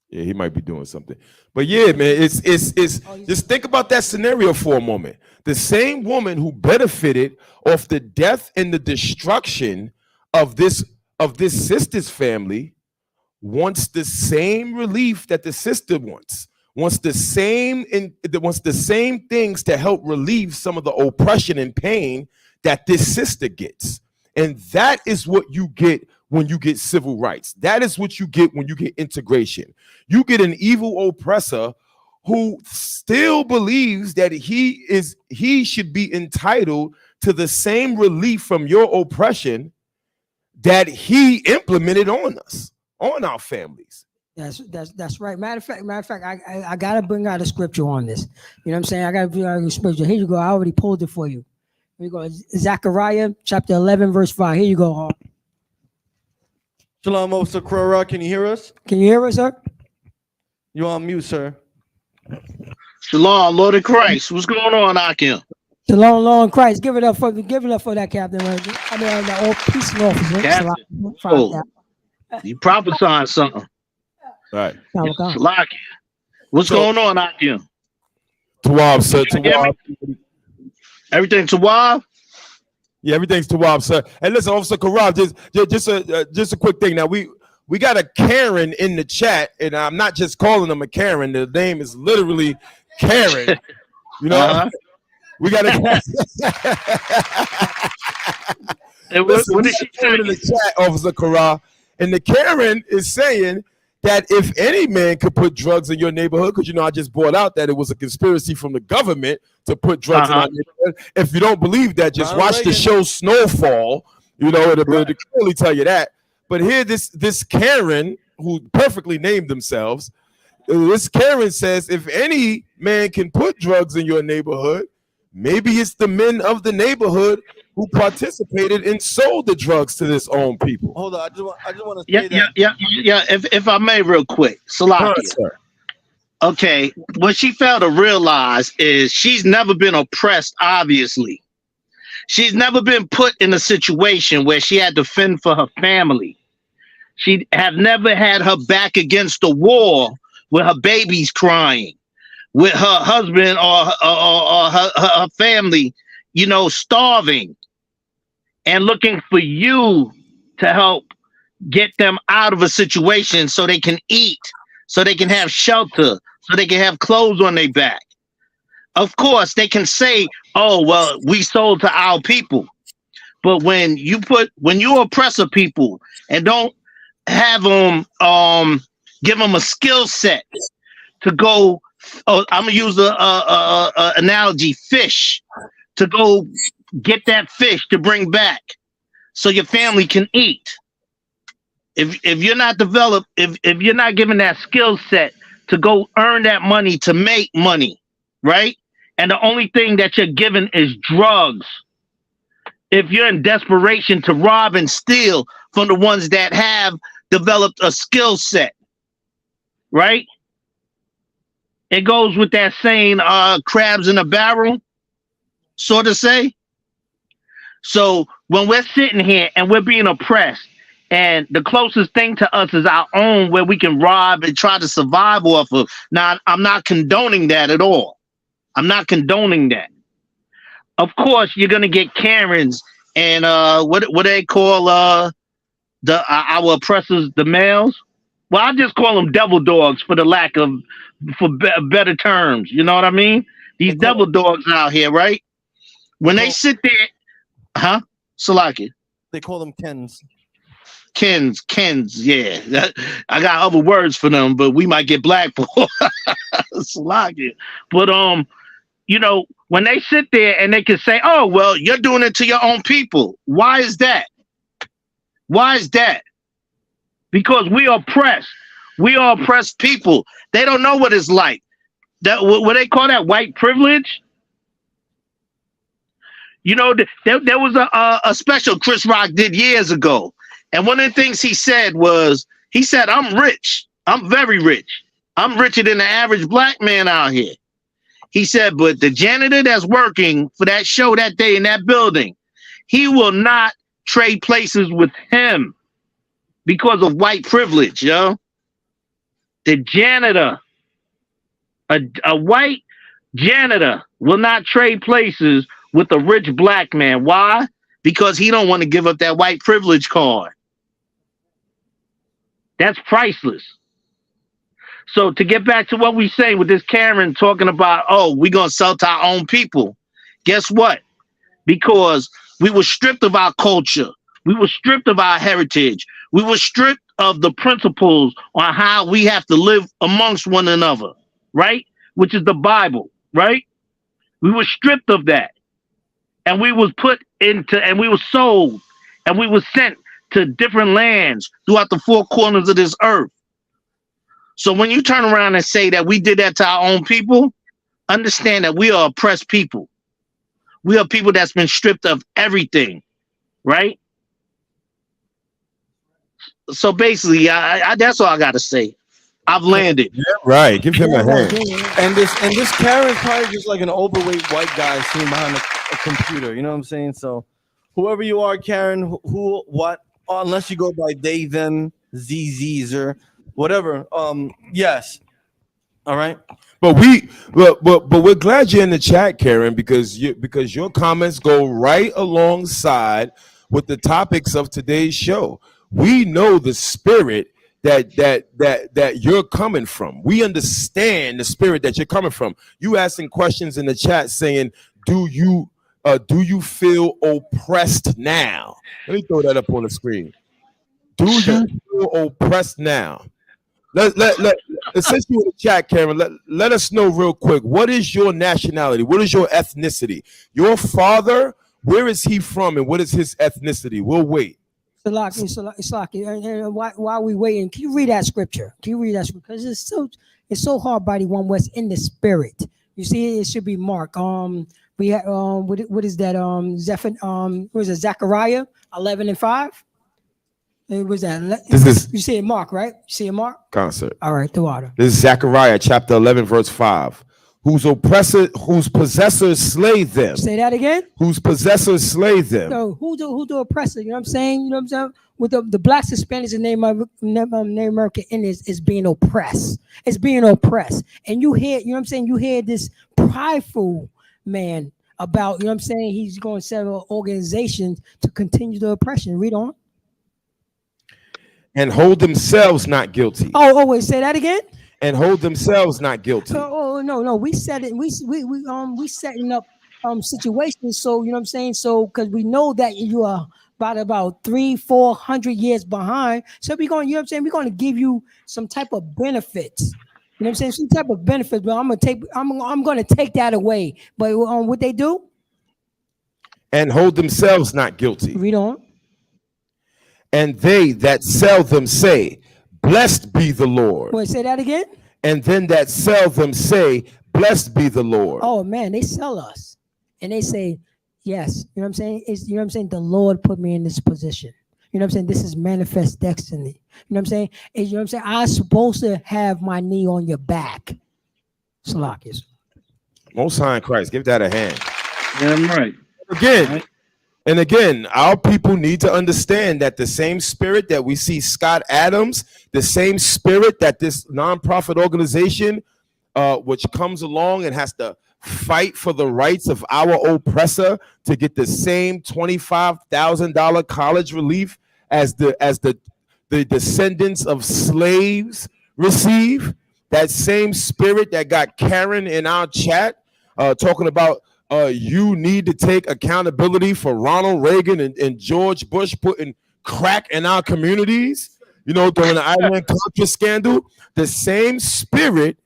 C: Yeah, he might be doing something. But yeah, man, it's just think about that scenario for a moment. The same woman who benefited off the death and the destruction of this sister's family wants the same relief that the sister wants the same things to help relieve some of the oppression and pain that this sister gets. And that is what you get when you get civil rights. That is what you get when you get integration. You get an evil oppressor who still believes that he should be entitled to the same relief from your oppression that he implemented on us, on our families.
G: That's right. Matter of fact, I gotta bring out a scripture on this. You know what I'm saying? I gotta bring out a scripture. Here you go. I already pulled it for you. Here you go. Zechariah chapter 11, verse 5. Here you go.
B: Shalom, Officer Krora. Can you hear us?
G: Can you hear us, sir?
B: You on mute, sir.
K: Shalom, Lord of Christ. What's going on, Akim?
G: Shalom, Lord Christ. Give it up for that captain. Right? I mean, the old peace officer.
K: Captain. Oh, you prophesying something.
C: Right.
K: Salaki. What's going on, Akim?
C: Tawab, sir. Tawab.
K: Everything Tawab?
C: Yeah, everything's Tawab, sir. And listen, Officer Karab, just a quick thing. Now we got a Karen in the chat, and I'm not just calling him a Karen. The name is literally Karen. You know, we got a. Listen, what did she say in the chat, Officer Karab? And the Karen is saying that if any man could put drugs in your neighborhood, because I just brought out that it was a conspiracy from the government to put drugs in our neighborhood. If you don't believe that, just watch the show Snowfall. It'll clearly tell you that. But here, this Karen, who perfectly named themselves, this Karen says, if any man can put drugs in your neighborhood, maybe it's the men of the neighborhood who participated and sold the drugs to this own people.
B: Hold on, I just want to say that.
K: Yeah. If I may, real quick, Salakia.
C: Sir.
K: Okay, what she failed to realize is she's never been oppressed. Obviously, She's never been put in a situation where she had to fend for her family. She have never had her back against the wall with her baby's crying, with her husband or her family, you know, starving and looking for you to help get them out of a situation so they can eat, so they can have shelter, so they can have clothes on their back. Of course, they can say, oh, well, we sold to our people. But when you oppress a people and don't have them, give them a skill set to go, I'm going to use a analogy, fish, to go get that fish to bring back so your family can eat. If you're not developed, if you're not given that skill set to go earn that money, to make money, right? And the only thing that you're given is drugs. If you're in desperation to rob and steal from the ones that have developed a skill set, right? It goes with that saying, crabs in a barrel, sort of say. So when we're sitting here and we're being oppressed, and the closest thing to us is our own, where we can rob and try to survive off of. Now, I'm not condoning that at all. I'm not condoning that. Of course, you're gonna get Karens and what they call our oppressors, the males. Well, I just call them devil dogs for better terms. You know what I mean? These devil dogs out here, right? When they sit there, Salaki.
B: They call them Kens.
K: Kens, yeah. I got other words for them, but we might get blackballed. Salaki. But you know, when they sit there and they can say, oh, well, you're doing it to your own people. Why is that? Why is that? Because we are oppressed. We are oppressed people. They don't know what it's like. That what they call that white privilege. You know, there was a special Chris Rock did years ago. And one of the things he said was, I'm rich. I'm very rich. I'm richer than the average black man out here. He said, but the janitor that's working for that show that day in that building, he will not trade places with him because of white privilege, yo. The janitor, a white janitor will not trade places with a rich black man. Why? Because he don't want to give up that white privilege card. That's priceless. So to get back to what we say with this Karen talking about, oh, we're going to sell to our own people. Guess what? Because we were stripped of our culture. We were stripped of our heritage. We were stripped of the principles on how we have to live amongst one another, right? Which is the Bible, right? We were stripped of that. And we was put into, and we were sold, and we were sent to different lands throughout the four corners of this earth. So when you turn around and say that we did that to our own people, understand that we are oppressed people. We are people that's been stripped of everything, right? So basically, I that's all I got to say. I've landed.
C: Yeah, right. Give him a hand.
B: And this Karen's probably just like an overweight white guy sitting behind a computer. You know what I'm saying? So whoever you are, Karen, who, what, unless you go by they, them, ZZs, or whatever. Yes. All right.
C: But we're glad you're in the chat, Karen, because your comments go right alongside with the topics of today's show. We know the spirit that you're coming from. We understand the spirit that you're coming from. You asking questions in the chat saying, do you feel oppressed now? Let me throw that up on the screen. Do you feel oppressed now? Since you're in the chat, Karen, let us know real quick. What is your nationality? What is your ethnicity? Your father, where is he from, and what is his ethnicity? We'll wait.
G: Salaki. And while we waiting, can you read that scripture? Can you read that scripture? Because it's so hard by the one what's in the spirit. You see, it should be Mark. We had what is that? What is it? Zechariah 11:5. It was that. You see it, Mark, right? You see it, Mark?
C: Concert.
G: All right, the water.
C: This is Zechariah chapter 11, verse 5. whose possessors slay them.
G: Say that again.
C: Whose possessors slay them.
G: So who the oppressor? You know what I'm saying? You know what I'm saying? With the blacks, Hispanics, and Native American Indians is being oppressed. It's being oppressed. And you hear, you know what I'm saying? You hear this prideful man about, you know what I'm saying? He's going to set up organizations to continue the oppression. Read on.
C: And hold themselves not guilty.
G: Oh, wait, say that again.
C: And hold themselves not guilty.
G: No. We set it. We setting up situations. So you know what I'm saying. So because we know that you are about 300-400 years behind. So we're going. You know what I'm saying. We're going to give you some type of benefits. You know what I'm saying. Some type of benefits. But I'm going to take that away. But what they do?
C: And hold themselves not guilty.
G: Read on.
C: And they that sell them say, blessed be the Lord.
G: Wait, say that again.
C: And then that sell them say, blessed be the Lord.
G: Oh man, they sell us. And they say, yes. You know what I'm saying? You know what I'm saying? The Lord put me in this position. You know what I'm saying? This is manifest destiny. You know what I'm saying? You know what I'm saying? I'm supposed to have my knee on your back. Salakis.
C: Most High in Christ. Give that a hand.
K: Damn right.
C: Again. Right. And again, our people need to understand that the same spirit that we see Scott Adams, the same spirit that this nonprofit organization, which comes along and has to fight for the rights of our oppressor to get the same $25,000 college relief as the descendants of slaves receive. That same spirit that got Karen in our chat talking about you need to take accountability for Ronald Reagan and George Bush putting crack in our communities, you know, during the Iran Contra scandal. The same spirit,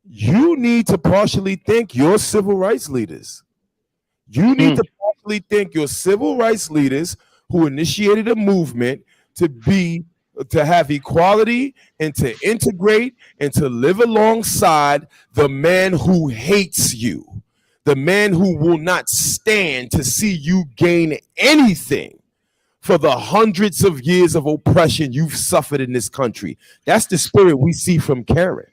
C: you need to partially thank your civil rights leaders. You need to partially thank your civil rights leaders who initiated a movement to have equality and to integrate and to live alongside the man who hates you. The man who will not stand to see you gain anything for the hundreds of years of oppression you've suffered in this country. That's the spirit we see from Karen.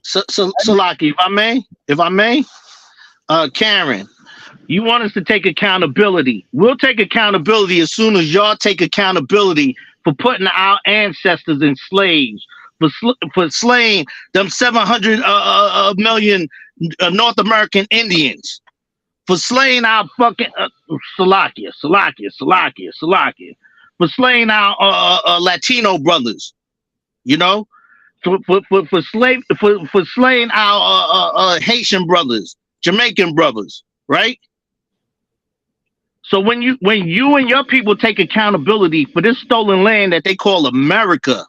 K: So Salaki, if I may, Karen, you want us to take accountability. We'll take accountability as soon as y'all take accountability for putting our ancestors in slaves, for slaying them 700 million North American Indians, for slaying our fucking Salakia, for slaying our Latino brothers, you know, for slaying our Haitian brothers, Jamaican brothers, right? So when you and your people take accountability for this stolen land that they call America,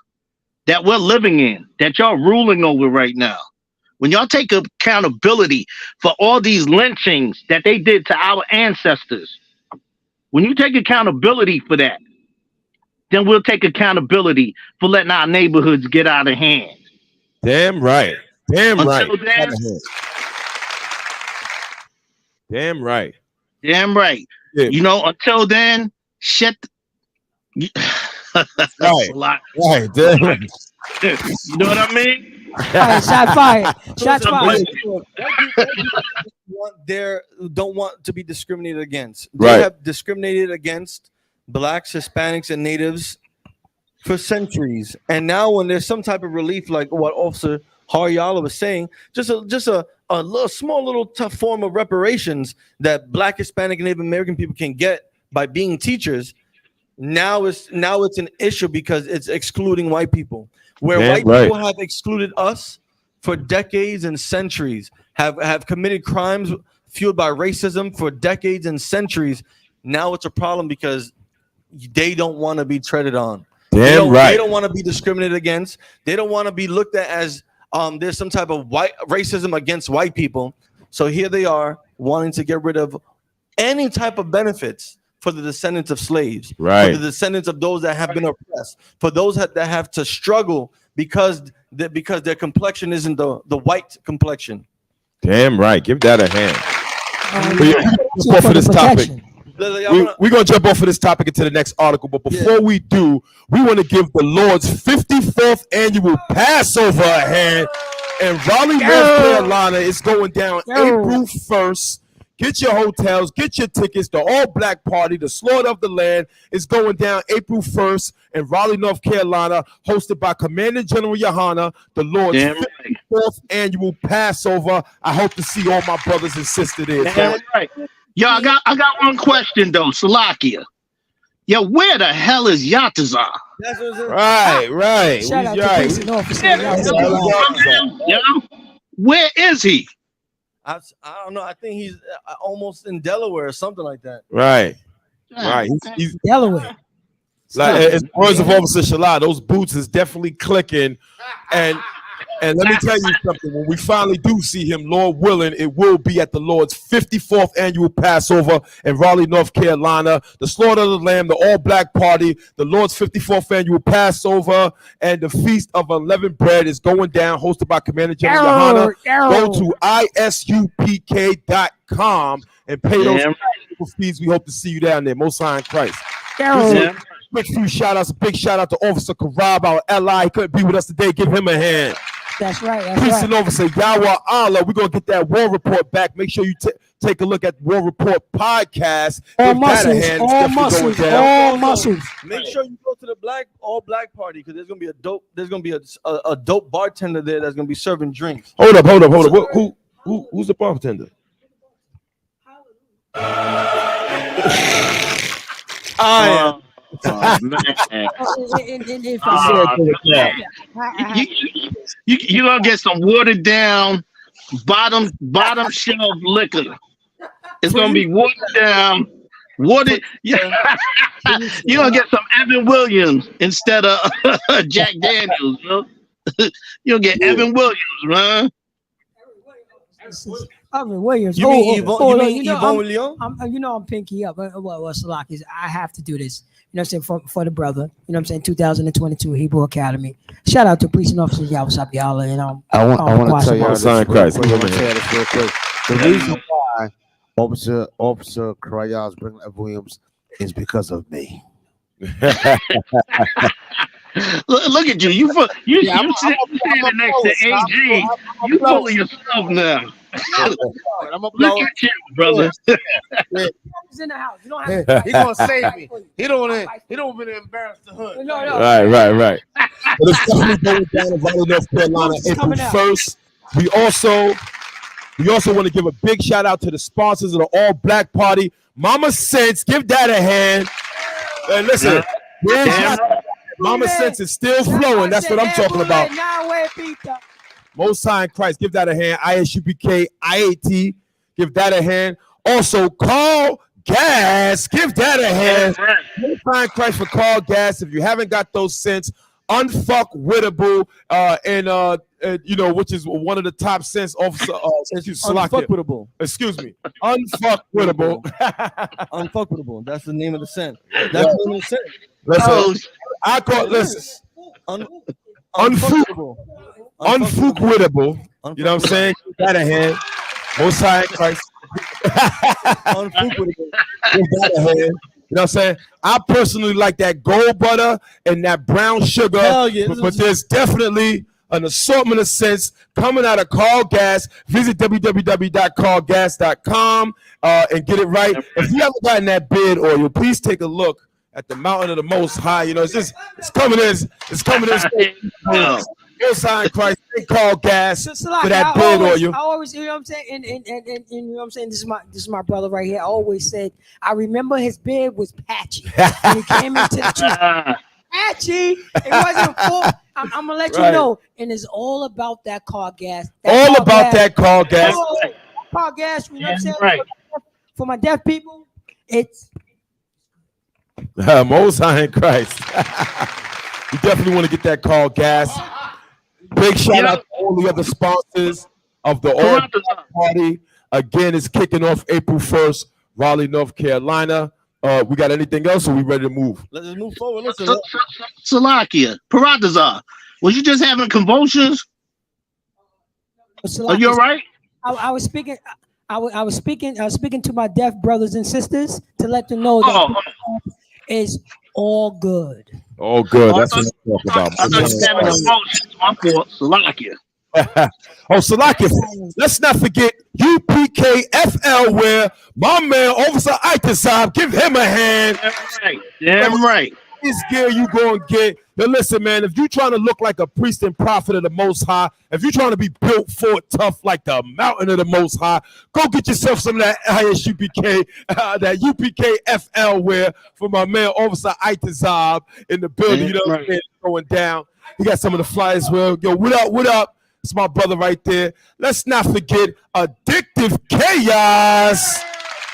K: that we're living in, that y'all ruling over right now, when y'all take accountability for all these lynchings that they did to our ancestors, when you take accountability for that, then we'll take accountability for letting our neighborhoods get out of hand.
C: Damn right. Damn right.
K: Then,
C: damn right.
K: Damn right. Yeah. You know, until then, shit.
C: Right. Right. Damn right.
K: You know what I mean?
G: Shot fired. Shots fired.
B: Don't want to be discriminated against.
C: Right.
B: They have discriminated against blacks, Hispanics, and natives for centuries. And now when there's some type of relief, like what Officer Haryala was saying, just a little small little tough form of reparations that black, Hispanic, and Native American people can get by being teachers. Now it's an issue because it's excluding white people. Where white people have excluded us for decades and centuries, have committed crimes fueled by racism for decades and centuries. Now it's a problem because they don't want to be treaded on. They don't want to be discriminated against. They don't want to be looked at as there's some type of white racism against white people. So here they are wanting to get rid of any type of benefits for the descendants of slaves, for the descendants of those that have been oppressed, for those that have to struggle because their complexion isn't the white complexion.
C: Damn right. Give that a hand. We're for this topic. We're going to jump off of this topic into the next article. But before we do, we want to give the Lord's 54th annual Passover a hand. and Raleigh, North Carolina. It's going down April 1st. Get your hotels, get your tickets. The All Black Party, the Slaughter of the Land, is going down April 1st in Raleigh, North Carolina, hosted by Commander General Yohana, the Lord's 54th annual Passover. I hope to see all my brothers and sisters there.
K: Damn right. Yo, I got one question though, Salakia. Yo, where the hell is Yatazar?
C: Right.
G: Shout out to police and officer.
K: Yo, where is he?
B: I don't know. I think he's almost in Delaware or something like that.
C: Right. He's
G: Delaware.
C: Like, as words of Officer Shala, those boots is definitely clicking. And let me tell you something. When we finally do see him, Lord willing, it will be at the Lord's 54th annual Passover in Raleigh, North Carolina. The Slaughter of the Lamb, the All Black Party, the Lord's 54th annual Passover, and the Feast of Unleavened Bread is going down, hosted by Commander General Yohana. Go to isupk.com and pay those fees. We hope to see you down there. Most High in Christ. Big few shout outs. A big shout out to Officer Karab, our ally. He couldn't be with us today. Give him a hand.
G: That's right.
C: Peace and Officer Yahweh Allah. We're going to get that war report back. Make sure you take a look at War Report podcast.
G: All muscles.
B: Make sure you go to the All Black Party because there's gonna be a dope bartender there that's gonna be serving drinks.
C: Hold up. Who's the bartender?
K: Man. You gonna get some watered down bottom shelf liquor. It's gonna be watered down. You're gonna get some Evan Williams instead of Jack Daniels. You'll get Evan Williams, right?
G: Evan Williams.
B: You mean Yvonne Leon?
G: I'm pinky up. What's the lock is? I have to do this. You know what I'm saying, for the brother. You know what I'm saying, 2022 Hebrew Academy. Shout out to police and officers, Yahweh Sabiala, and
F: I want to tell y'all this real quick. The reason why Officer Krayaz bringing Evan Williams is because of me.
K: Look at you. You standing next to AG. You full of yourself now. Look at you, brother.
G: He's in the house. You don't have
F: He gonna save me. He don't want to embarrass the hood.
G: No.
C: Right. But it's definitely going down in Raleigh, North Carolina, April 1st. We also want to give a big shout out to the sponsors of the All Black Party. Mama Sense, give that a hand. And listen, Mama Sense is still flowing. That's what I'm talking about. Most High in Christ, give that a hand. ISUPK, IAT, give that a hand. Also, Carl Gas, give that a hand. Most High in Christ for Carl Gas. If you haven't got those scents, unfuckwittable, which is one of the top scents.
B: Unfuckwittable.
C: Excuse me. Unfuckwittable.
B: Unfuckwittable. That's the name of the scent. That's the name of the scent.
C: Listen, I call unfuckwittable. You know what I'm saying? Give that a hand. Most High in Christ.
B: Unfuckwittable.
C: Give that a hand. You know what I'm saying? I personally like that gold butter and that brown sugar, but there's definitely an assortment of scents coming out of Carl Gas. Visit www.carlgas.com and get it right. If you haven't gotten that beard oil, please take a look at the mountain of the Most High. You know, it's coming in. It's coming in. Most High in Christ. They Carl Gas for that beard oil.
G: I always, you know what I'm saying, and you know what I'm saying. This is my brother right here. I always said, I remember his beard was patchy when he came into the truth. Patchy. It wasn't full. I'm gonna let you know, and it's all about that Carl Gas.
C: That Carl Gas.
G: Carl Gas. You know what I'm saying? Right. For my deaf people, it's
C: Most High in Christ. You definitely want to get that Carl Gas. Big shout out to all the other sponsors of the All Black Party. Again, it's kicking off April 1st, Raleigh, North Carolina. We got anything else, or we ready to move?
B: Let's just move forward. Listen,
K: Salakia, Paratazar, was you just having convulsions? Are you all right?
G: I was speaking. I was speaking to my deaf brothers and sisters to let them know that is all good.
C: All good. That's what I'm talking about.
K: I thought you were having convulsions. My fault. Salakia.
C: Oh, Salakis, let's not forget UPKFL, where my man, Officer Itazab, give him a hand.
K: That's right. Damn right.
C: This gear you gonna get. Now listen, man, if you trying to look like a priest and prophet of the Most High, if you trying to be built for tough like the mountain of the Most High, go get yourself some of that ISUPK, that UPKFL wear for my man, Officer Itazab in the building. You know what I'm saying? Going down. He got some of the flyers. Well, yo, what up? What up? It's my brother right there. Let's not forget Addictive Chaos.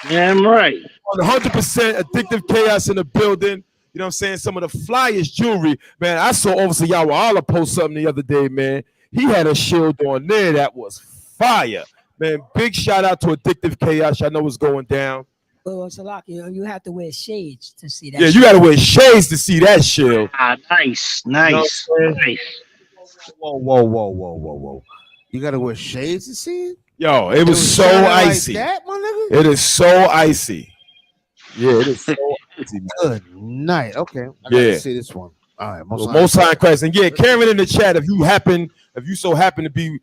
K: Damn right.
C: 100% Addictive Chaos in the building. You know what I'm saying? Some of the flyest jewelry. Man, I saw Officer Yawala post something the other day, man. He had a shield on there that was fire. Man, big shout out to Addictive Chaos. I know what's going down.
G: Well, Salaki, you have to wear shades to see that.
C: Yeah,
G: shield.
C: you got to wear shades to see that shield.
K: Ah, nice. Nice.
C: You know
K: Nice.
F: Whoa. You gotta wear shades to see it?
C: Yo, it was so
F: shining
C: icy.
F: Like that, my nigga?
C: It is so icy. Yeah, it is so icy, man.
F: Good night. Okay. I gotta see this one. All right,
C: Most High in Christ. And yeah, Karen in the chat, if you so happen to be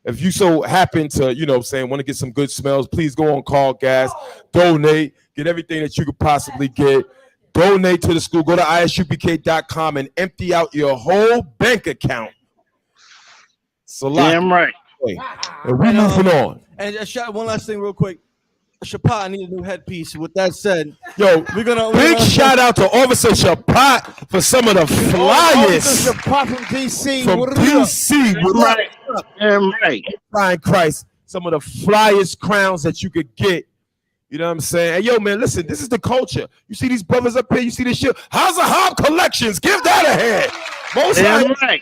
C: if you so happen to, want to get some good smells, please go on Call Gas, donate, get everything that you could possibly get. Donate to the school. Go to isupk.com and empty out your whole bank account. So
K: damn right.
C: And we're moving on.
B: And one last thing real quick. Shapat, I need a new headpiece. With that said,
C: we're gonna shout out to Officer Shapat for some of the flyers.
F: Officer Shapat from DC.
C: From DC.
K: Right. Damn right.
C: Flying Christ. Some of the flyest crowns that you could get. You know what I'm saying? Hey, yo, man, listen, this is the culture. You see these brothers up here, you see this shit. How's the Hob Collections? Give that a hand. Most
K: right.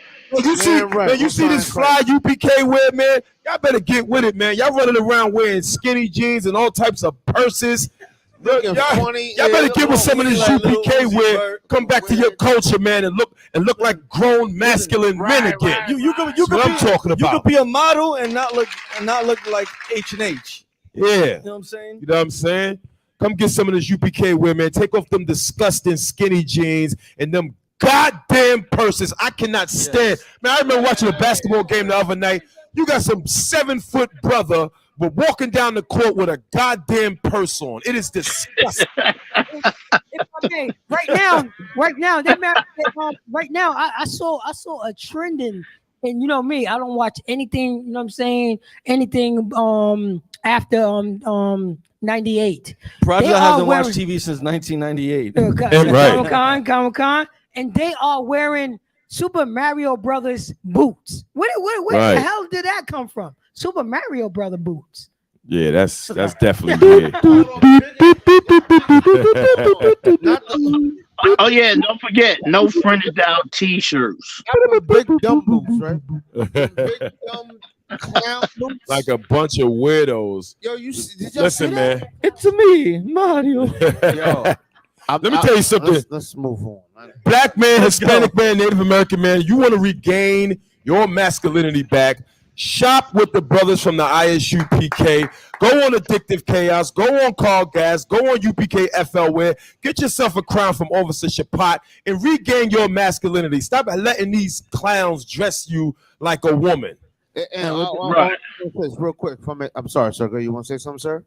C: You see this fly UPK wear, man. Y'all better get with it, man. Y'all running around wearing skinny jeans and all types of purses. Y'all better get with some of this UPK wear. Come back to your culture, man, and look like grown masculine men again.
B: You could
C: I'm talking about.
B: You could be a model and not look like H&H.
C: Yeah.
B: You know what I'm saying?
C: You know what I'm saying? Come get some of this UPK wear, man. Take off them disgusting skinny jeans and them goddamn purses. I cannot stand. Man, I remember watching a basketball game the other night. You got some 7-foot brother but walking down the court with a goddamn purse on. It is disgusting.
G: Okay, right now, I saw a trending, and you know me, I don't watch anything. You know what I'm saying? Anything after 98.
B: Project hasn't watched TV since 1998.
C: Right.
G: Comic-Con, and they are wearing Super Mario Brothers boots. Where
C: Right.
G: the hell did that come from? Super Mario Brother boots.
C: Yeah, that's definitely weird.
K: Oh yeah, and don't forget, no fringed out t-shirts.
F: Big dumb boots, right? Big dumb clown boots.
C: Like a bunch of weirdos.
F: Yo, did y'all
C: Listen,
F: see
C: man.
F: that?
B: It's me, Mario.
F: Yo,
C: Let me tell you something.
F: Let's move on.
C: Black man, Hispanic man, Native American man, you want to regain your masculinity back. Shop with the brothers from the ISUPK. Go on Addictive Chaos. Go on Call Gas. Go on UPK FL Wear. Get yourself a crown from Officer Shapat and regain your masculinity. Stop letting these clowns dress you like a woman.
F: And
K: Right.
F: real quick, I'm sorry, sir. You want to say something, sir?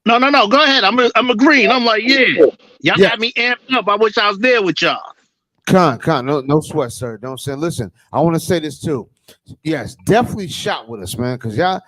K: No. Go ahead. I'm agreeing. I'm like, y'all got me amped up. I wish I was there with y'all.
F: Con, no sweat, sir. Don't say. Listen, I want to say this too. Yes, definitely shop with us, man, because y'all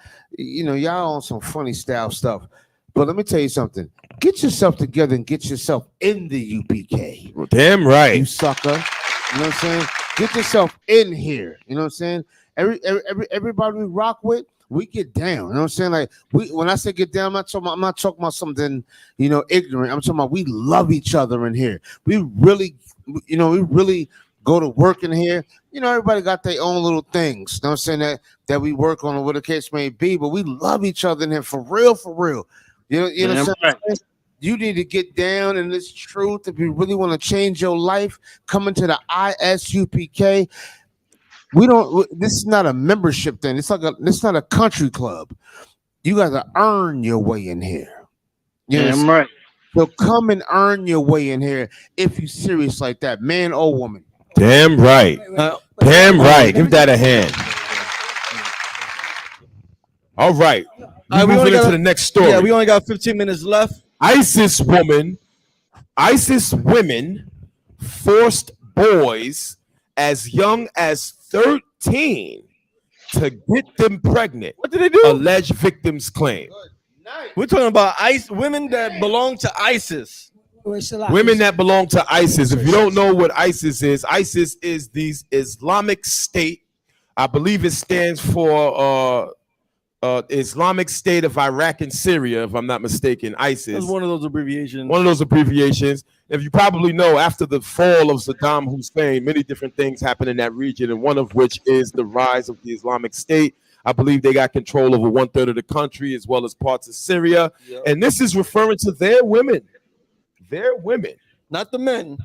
F: on some funny style stuff. But let me tell you something. Get yourself together and get yourself in the UPK.
C: Damn right.
F: You sucker. You know what I'm saying? Get yourself in here. You know what I'm saying? Everybody we rock with, we get down. You know what I'm saying? Like when I say get down, I'm not talking about something, ignorant. I'm talking about we love each other in here. We really go to work in here. Everybody got their own little things. You know what I'm saying? That we work on or what the case may be, but we love each other in here for real. You know what I'm saying? You need to get down in this truth. If you really want to change your life, come into the ISUPK. This is not a membership thing. It's not a country club. You got to earn your way in here.
K: Damn right.
F: So come and earn your way in here if you're serious like that, man or woman.
C: Damn right. Damn right. Give that a hand. All right. We're moving into the next story.
B: Yeah, we only got 15 minutes left.
C: ISIS women forced boys as young as 13 to get them pregnant.
B: What did they do?
C: Alleged victims claim.
B: We're talking about women that belong to ISIS.
C: Women that belong to ISIS. If you don't know what ISIS is the Islamic State. I believe it stands for Islamic State of Iraq and Syria, if I'm not mistaken. ISIS.
B: That's one of those abbreviations.
C: One of those abbreviations. If you probably know, after the fall of Saddam Hussein, many different things happened in that region, and one of which is the rise of the Islamic State. I believe they got control over 1/3 of the country, as well as parts of Syria. Yep. And this is referring to their women. Their women.
B: Not the men.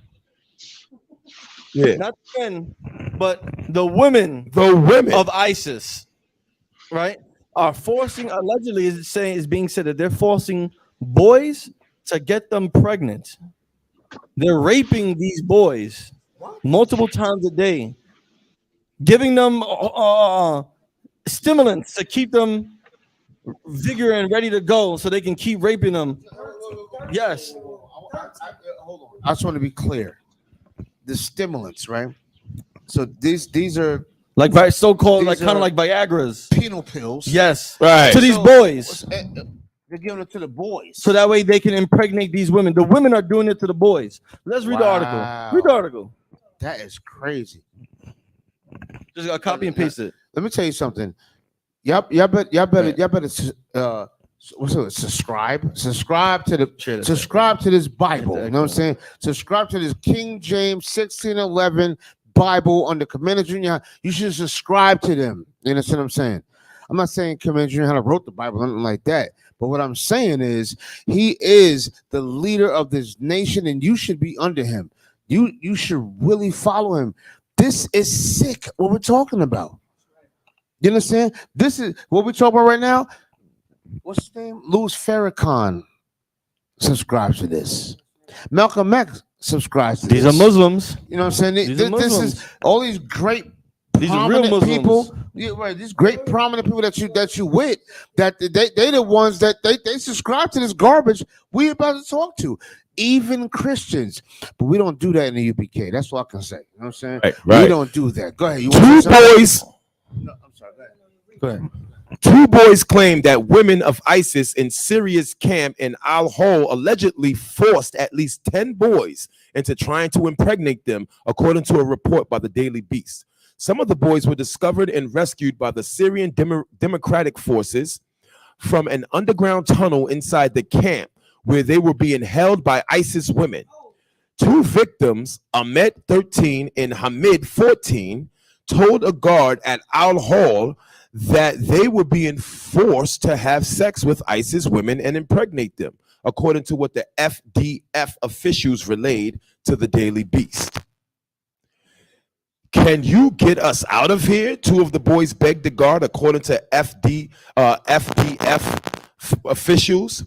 C: Yeah.
B: Not the men, but the women.
C: The women
B: of ISIS, right, are forcing, allegedly is being said that they're forcing boys to get them pregnant. They're raping these boys multiple times a day, giving them stimulants to keep them vigor and ready to go so they can keep raping them. Yes.
F: Hold on. I just want to be clear. The stimulants, right? So these are
B: like so-called, like kind of like Viagra's.
F: Penal pills.
B: Yes.
C: Right.
B: To these boys.
F: They're giving it to the boys.
B: So that way they can impregnate these women. The women are doing it to the boys. Let's read the article. Read the article.
F: That is crazy.
B: Just gotta copy and paste it.
F: Let me tell you something. Y'all better subscribe to this Bible. You know what I'm saying? Subscribe to this King James 1611 Bible under Commander Junior. You should subscribe to them. You understand what I'm saying? I'm not saying Commander Junior wrote the Bible, nothing like that. But what I'm saying is he is the leader of this nation, and you should be under him. You should really follow him. This is sick, what we're talking about. You understand? This is what we're talking about right now. What's his name? Louis Farrakhan subscribes to this. Malcolm X subscribes to this.
B: These are Muslims.
F: You know what I'm saying? This is all these great
B: These are real Muslims.
F: people. Yeah, right. These great prominent people that you with, that they the ones that they subscribe to this garbage we about to talk to. Even Christians, but we don't do that in the UPK. That's what I can say. You know what I'm saying?
C: Right.
F: We don't do that. Go ahead.
C: Two boys.
F: No, I'm sorry. Go ahead.
C: Two boys claim that women of ISIS in Syria's camp in Al-Hol allegedly forced at least 10 boys into trying to impregnate them, according to a report by the Daily Beast. Some of the boys were discovered and rescued by the Syrian Democratic Forces from an underground tunnel inside the camp, where they were being held by ISIS women. Two victims, Ahmed, 13, and Hamid, 14, told a guard at Al-Hol that they were being forced to have sex with ISIS women and impregnate them, according to what the FDF officials relayed to the Daily Beast. Can you get us out of here? Two of the boys begged the guard, according to FDF officials.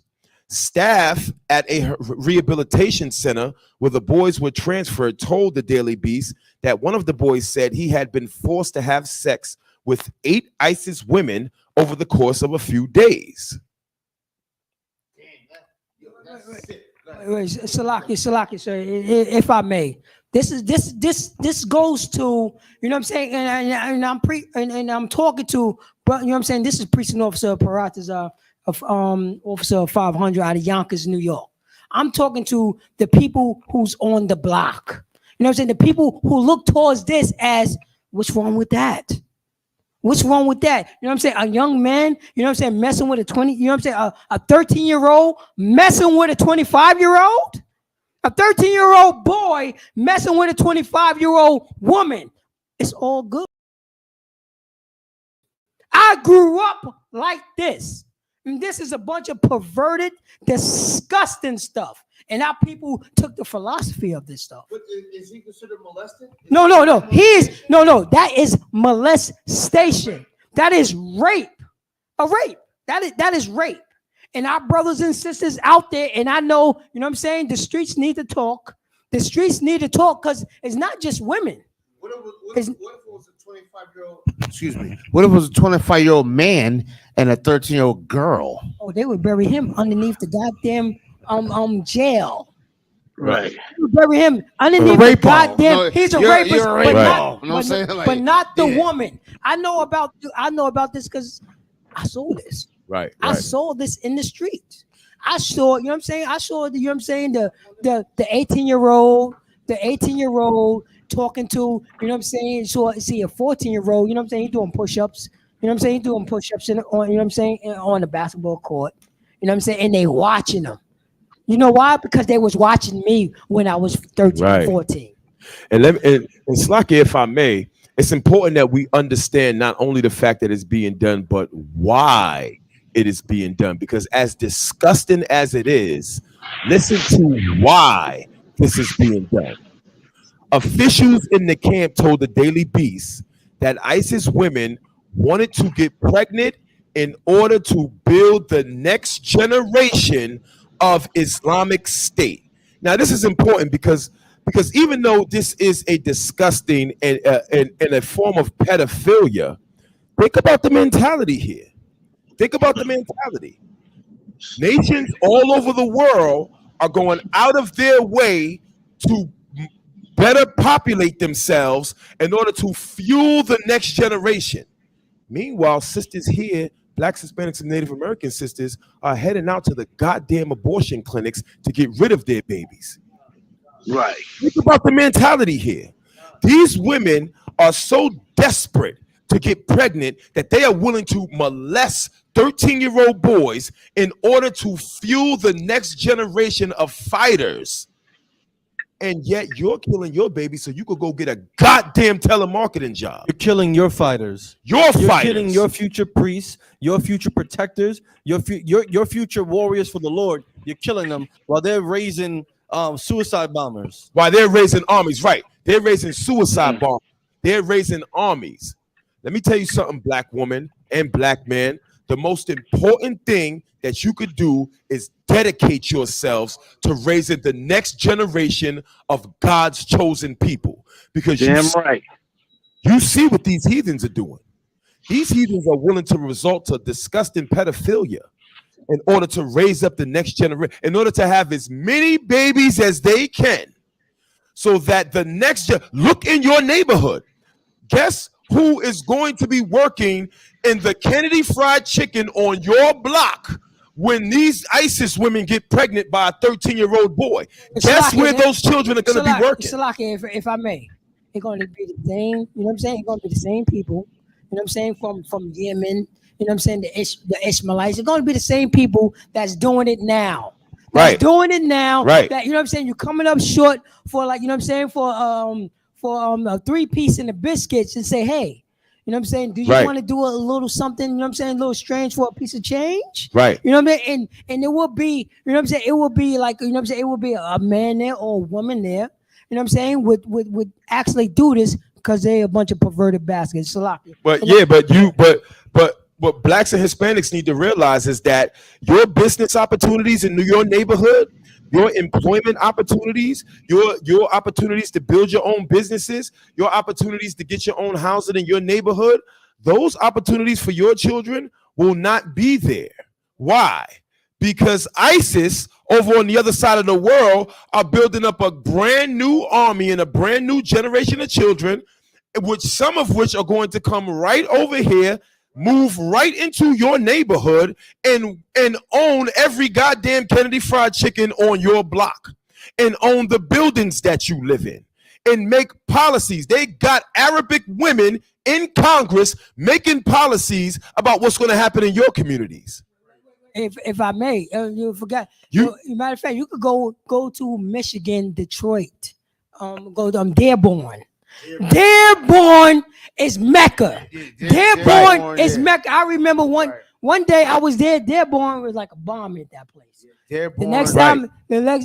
C: Staff at a rehabilitation center where the boys were transferred told the Daily Beast that one of the boys said he had been forced to have sex with 8 ISIS women over the course of a few days.
G: Salaki, sir, if I may. This goes to, you know what I'm saying, and I'm talking to, but you know what I'm saying, this is Precinct Officer Parata's Officer 500 out of Yonkers, New York. I'm talking to the people who's on the block. You know what I'm saying? The people who look towards this as, what's wrong with that? What's wrong with that? You know what I'm saying? A young man, you know what I'm saying, messing with a 20, you know what I'm saying? A 13-year-old messing with a 25-year-old? A 13-year-old boy messing with a 25-year-old woman. It's all good. I grew up like this. And this is a bunch of perverted, disgusting stuff. And our people took the philosophy of this stuff.
F: But is he considered molested?
G: No. That is molestation. That is rape. A rape. That is rape. And our brothers and sisters out there, and I know, you know what I'm saying? The streets need to talk. The streets need to talk because it's not just women.
F: What if
G: It's-
F: it was a 25-year-old? Excuse me. What if it was a 25-year-old man and a 13-year-old girl?
G: Oh, they would bury him underneath the goddamn jail.
K: Right.
G: They would bury him underneath the
F: Rape hall.
G: goddamn.
F: No,
G: he's a
F: you're
G: rapist,
F: a
G: but
F: rape
G: not,
F: hall. You know what I'm saying?
G: but
F: Like,
G: not the
F: yeah.
G: woman. I know about this because I saw this.
C: Right.
G: I saw this in the street. I saw, you know what I'm saying? I saw the, you know what I'm saying, the 18-year-old, talking to, you know what I'm saying? So see a 14-year-old, you know what I'm saying, he doing push-ups. You know what I'm saying? He doing push-ups on, you know what I'm saying, on the basketball court. You know what I'm saying? And they watching him. You know why? Because they was watching me when I was 13,
C: Right.
G: 14.
C: And Slacky, if I may, it's important that we understand not only the fact that it's being done, but why it is being done. Because as disgusting as it is, listen to why this is being done. Officials in the camp told the Daily Beast that ISIS women wanted to get pregnant in order to build the next generation of Islamic State. Now, this is important because even though this is a disgusting and a form of pedophilia, think about the mentality here. Think about the mentality. Nations all over the world are going out of their way to better populate themselves in order to fuel the next generation. Meanwhile, sisters here, Blacks, Hispanics, and Native American sisters, are heading out to the goddamn abortion clinics to get rid of their babies.
K: Right.
C: Think about the mentality here. These women are so desperate to get pregnant that they are willing to molest 13-year-old boys in order to fuel the next generation of fighters. And yet you're killing your baby so you could go get a goddamn telemarketing job.
B: You're killing your fighters.
C: You're
B: killing your future priests, your future protectors, your future warriors for the Lord. You're killing them while they're raising suicide bombers.
C: While they're raising armies, right? They're raising suicide bombers. They're raising armies. Let me tell you something, black woman and black man. The most important thing that you could do is dedicate yourselves to raising the next generation of God's chosen people. Because you see what these heathens are doing. These heathens are willing to resort to disgusting pedophilia in order to raise up the next generation, in order to have as many babies as they can, so that the next look in your neighborhood. Guess who is going to be working in the Kennedy Fried Chicken on your block when these ISIS women get pregnant by a 13-year-old boy? Guess where those children are going to be working?
G: Salaki, if I may, it's going to be the same, you know what I'm saying? It's going to be the same people, you know what I'm saying, from Yemen, you know what I'm saying, the Ishmaelites. It's going to be the same people that's doing it now. That's doing it now.
C: Right.
G: That, you know what I'm saying, you're coming up short for, like, you know what I'm saying, for a 3-piece and the biscuits and say, hey, you know what I'm saying, do you want to do a little something, you know what I'm saying, a little strange for a piece of change?
C: Right.
G: You know what I mean? And it will be, you know what I'm saying, it will be like, you know what I'm saying, it will be a man there or a woman there, you know what I'm saying, would actually do this because they're a bunch of perverted bastards.
C: But yeah, but what blacks and Hispanics need to realize is that your business opportunities in your neighborhood, your employment opportunities, your opportunities to build your own businesses, your opportunities to get your own housing in your neighborhood, those opportunities for your children will not be there. Why? Because ISIS over on the other side of the world are building up a brand new army and a brand new generation of children, which some of which are going to come right over here, move right into your neighborhood and own every goddamn Kennedy Fried Chicken on your block and own the buildings that you live in and make policies. They got Arabic women in Congress making policies about what's going to happen in your communities.
G: If I may, you forgot. Matter of fact, you could go to Michigan, Detroit, go to Dearborn. Dearborn is Mecca. Dearborn is Mecca. I remember one day I was there. Dearborn was like a bomb at that place. The next time, you know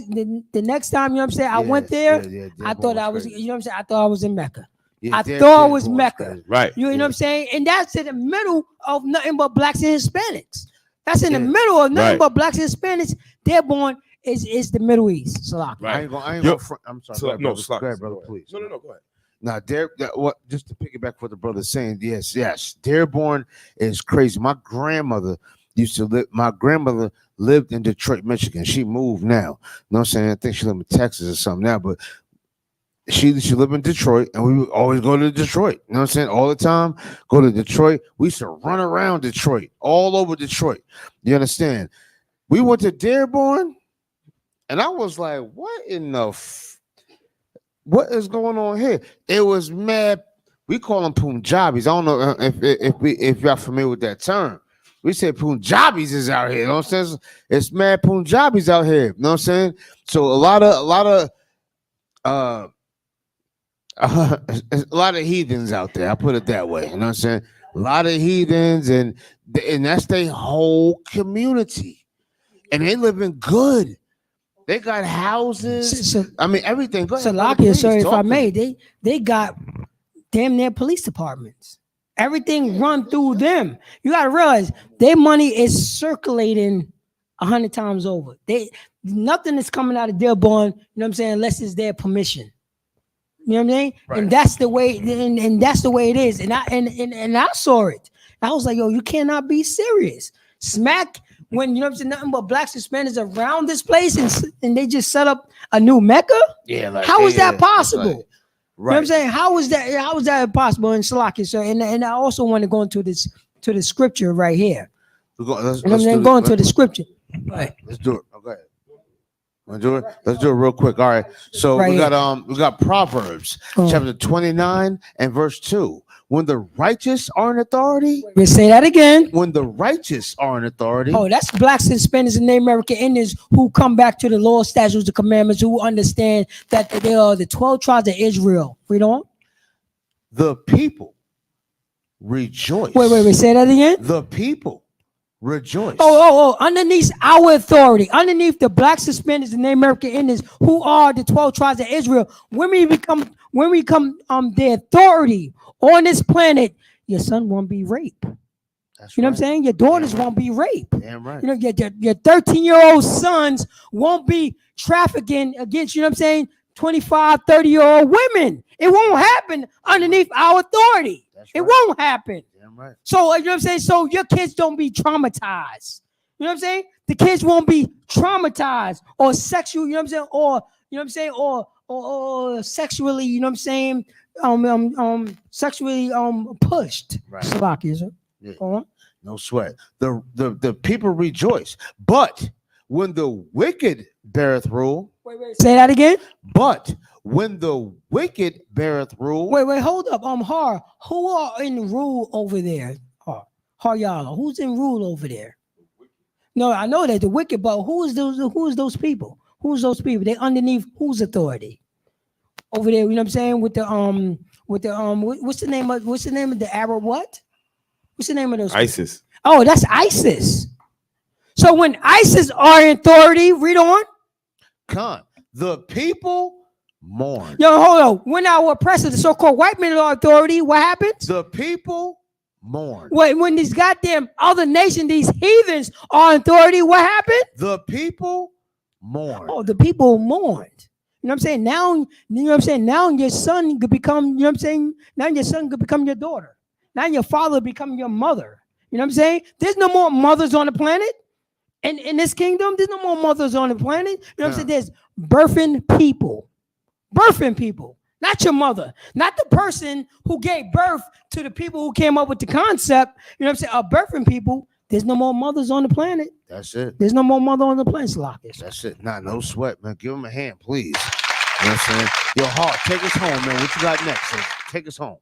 G: what I'm saying, I went there. I thought I was, you know what I'm saying, I thought I was in Mecca. I thought it was Mecca.
C: Right.
G: You know what I'm saying? And that's in the middle of nothing but blacks and Hispanics. That's in the middle of nothing but blacks and Hispanics. Dearborn is the Middle East.
F: I ain't gonna I'm sorry.
C: No,
F: go ahead, brother, please.
C: No, go ahead.
F: Now, what? Just to piggyback what the brother's saying, yes, Dearborn is crazy. My grandmother lived in Detroit, Michigan. She moved now. You know what I'm saying? I think she lived in Texas or something now, but she lived in Detroit, and we would always go to Detroit. You know what I'm saying? All the time, go to Detroit. We used to run around Detroit, all over Detroit. You understand? We went to Dearborn, and I was like, what in the what is going on here? It was mad. We call them Punjabis. I don't know if y'all familiar with that term. We say Punjabis is out here. You know what I'm saying? It's mad Punjabis out here. You know what I'm saying? So a lot of heathens out there. I put it that way. You know what I'm saying? A lot of heathens, and that's their whole community, and they living good. They got houses. I mean, everything. Go ahead,
G: Salakia, sir, if I may, they got damn near police departments. Everything run through them. You got to realize their money is circulating 100 times over. Nothing is coming out of Dearborn, you know what I'm saying, unless it's their permission. You know what I mean? Right. And that's the way, and that's the way it is. And I saw it. I was like, yo, you cannot be serious. Smack. When, you know what I'm saying, nothing but blacks and Hispanics around this place, and they just set up a new Mecca? Yeah, like, how is that possible? Like, right. You know what I'm saying? How is that possible in Salakia, sir? And I also want to go into the scripture right here. Let's do the scripture. Right.
F: Let's do it. Okay. Let's do it real quick. All right. So right we got Proverbs chapter 29 and verse 2. When the righteous are in authority.
G: Say that again.
F: When the righteous are in authority.
G: Oh, that's blacks and Hispanics and Native American Indians who come back to the law, statutes, the commandments, who understand that they are the 12 tribes of Israel. Read on.
F: The people rejoice.
G: Wait. Say that again.
F: The people rejoice.
G: Oh. Underneath our authority, underneath the blacks, Hispanics, and Native American Indians, who are the 12 tribes of Israel, when we become their authority on this planet, your son won't be raped. You know what I'm saying? Your daughters won't be raped.
F: Damn right.
G: You know, your 13-year-old sons won't be trafficking against, you know what I'm saying, 25, 30-year-old women. It won't happen underneath our authority. Right. It won't happen. Damn right. So, you know what I'm saying? So your kids don't be traumatized. You know what I'm saying? The kids won't be traumatized or sexual, you know what I'm saying? Or, you know what I'm saying? Or sexually, you know what I'm saying? Sexually pushed. Right. Salakia,
F: yeah. No sweat. The people rejoice, but when the wicked beareth rule.
G: Wait. Say that again.
F: But when the wicked beareth rule.
G: Wait. Hold up. Who are in rule over there? Y'all. Who's in rule over there? No, I know that the wicked, but who's those people? Who's those people? They underneath whose authority? Over there, you know what I'm saying? What's the name of the Arab what? What's the name of those?
C: ISIS.
G: People? Oh, that's ISIS. So when ISIS are in authority, read on.
F: The people mourn.
G: Yo, hold on. When our oppressors, the so-called white men are authority, what happens?
F: The people mourn.
G: When these goddamn other nations, these heathens are in authority, what happened?
F: The people mourn.
G: Oh, the people mourned. You know what I'm saying? Now, you know what I'm saying? Now your son could become, you know what I'm saying? Now your son could become your daughter. Now your father become your mother. You know what I'm saying? There's no more mothers on the planet. And in this kingdom, there's no more mothers on the planet. You know what I'm saying? There's birthing people. Birthing people. Not your mother. Not the person who gave birth to the people who came up with the concept. You know what I'm saying? Of birthing people. There's no more mothers on the planet.
F: That's it.
G: There's no more mother on the planet, Slakish.
F: That's it. No sweat, man. Give him a hand, please. You know what I'm saying? Yo, Hart, take us home, man. What you got next? So take us home.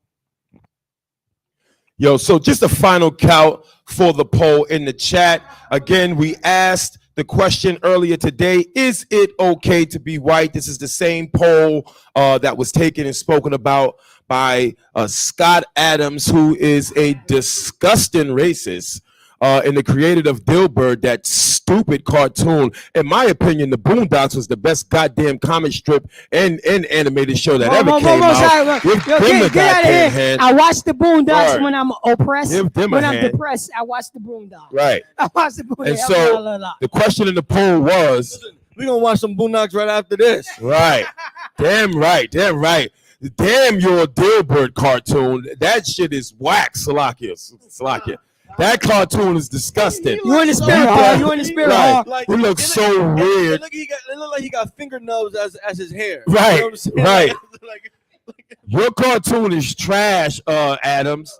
C: Yo, so just a final count for the poll in the chat. Again, we asked the question earlier today, is it okay to be white? This is the same poll that was taken and spoken about by Scott Adams, who is a disgusting racist. And the creator of Dilbert, that stupid cartoon. In my opinion, the Boondocks was the best goddamn comic strip and animated show that ever came out.
G: Get out of here. I watch the Boondocks when I'm oppressed.
C: When
G: I'm depressed, I watch the Boondocks.
C: Right.
G: I watch the Boondocks.
C: And so the question in the poll was,
B: we're going to watch some Boondocks right after this.
C: Right. Damn right. damn your Dilbert cartoon. That shit is whack, Salakia. That cartoon is disgusting.
G: You in the spirit, huh? You in the spirit, huh?
C: Right. He looks so weird.
B: It look like he got fingernails as his hair.
C: Right,
B: You know what I'm saying?
C: right.
B: Like,
C: Your cartoon is trash, Adams.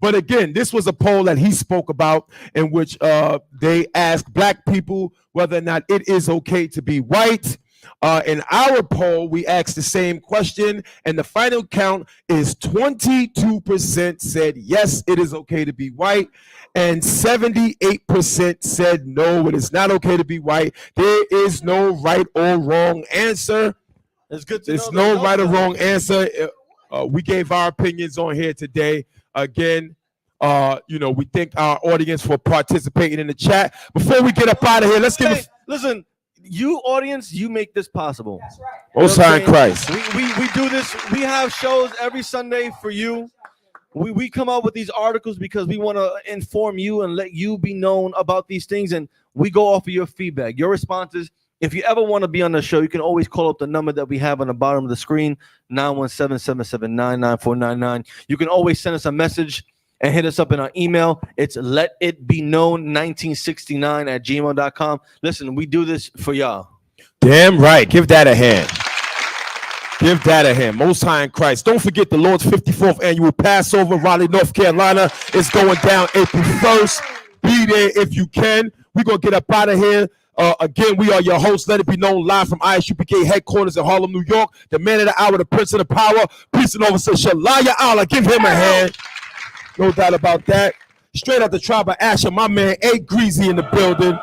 C: But again, this was a poll that he spoke about in which they asked black people whether or not it is okay to be white. In our poll, we asked the same question, and the final count is 22% said yes, it is okay to be white, and 78% said no, it is not okay to be white. There is no right or wrong answer.
B: it's good to
C: There's
B: know.
C: no right or wrong answer. We gave our opinions on here today. Again, we thank our audience for participating in the chat. Before we get up out of here, let's give
B: Listen, you audience, you make this possible.
G: That's right.
C: Most High in Christ.
B: We do this. We have shows every Sunday for you. We come up with these articles because we want to inform you and let you be known about these things, and we go off of your feedback, your responses. If you ever want to be on the show, you can always call up the number that we have on the bottom of the screen, 917-779-9499. You can always send us a message and hit us up in our email. It's letitbeknown1969@gmail.com. Listen, we do this for y'all.
C: Damn right. Give that a hand. Give that a hand. Most High in Christ. Don't forget the Lord's 54th annual Passover, Raleigh, North Carolina. It's going down April 1st. Be there if you can. We're going to get up out of here. Again, we are your hosts. Let it be known live from ISUPK headquarters in Harlem, New York. The man of the hour, the prince of the power, Priest and Officer Shalaya Allah. Give him a hand. No doubt about that. Straight out the tribe of Asher, my man A Greasy in the building.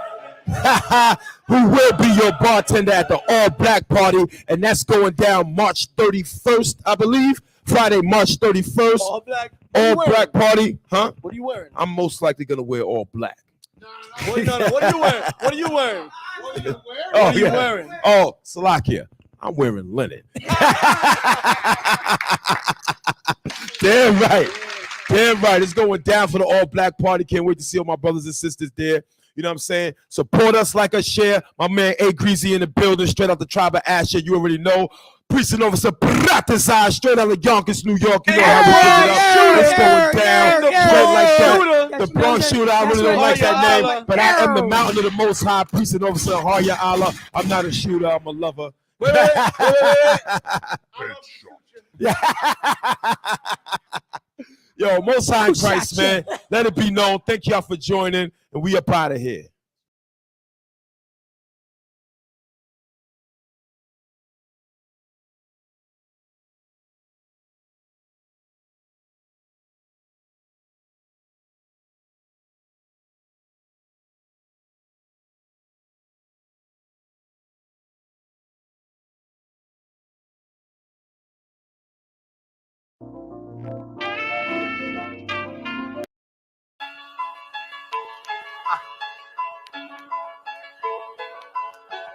C: Who will be your bartender at the All Black Party, and that's going down March 31st, I believe. Friday, March 31st.
B: All black.
C: All Black Party. Huh?
B: What are you wearing?
C: I'm most likely going to wear all black.
B: What are you wearing? What are you wearing?
C: Oh,
B: What are you wearing?
C: Oh, Salakia. I'm wearing linen. Damn right. Damn right. It's going down for the All Black Party. Can't wait to see all my brothers and sisters there. You know what I'm saying? Support us, like us, share. My man A Greasy in the building, straight out the tribe of Asher. You already know. Priest and Officer Pratisai, straight out of Yonkers, New York. You know how we pick it up. It's going down. Straight like that. The Bronx Shooter, I really don't like that name, but I am the mountain of the Most High. Priest and Officer Harya Allah. I'm not a shooter. I'm a lover.
B: Wait.
C: Yo, Most High in Christ, man. Let it be known. Thank y'all for joining, and we up out of here.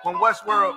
A: When Westworld.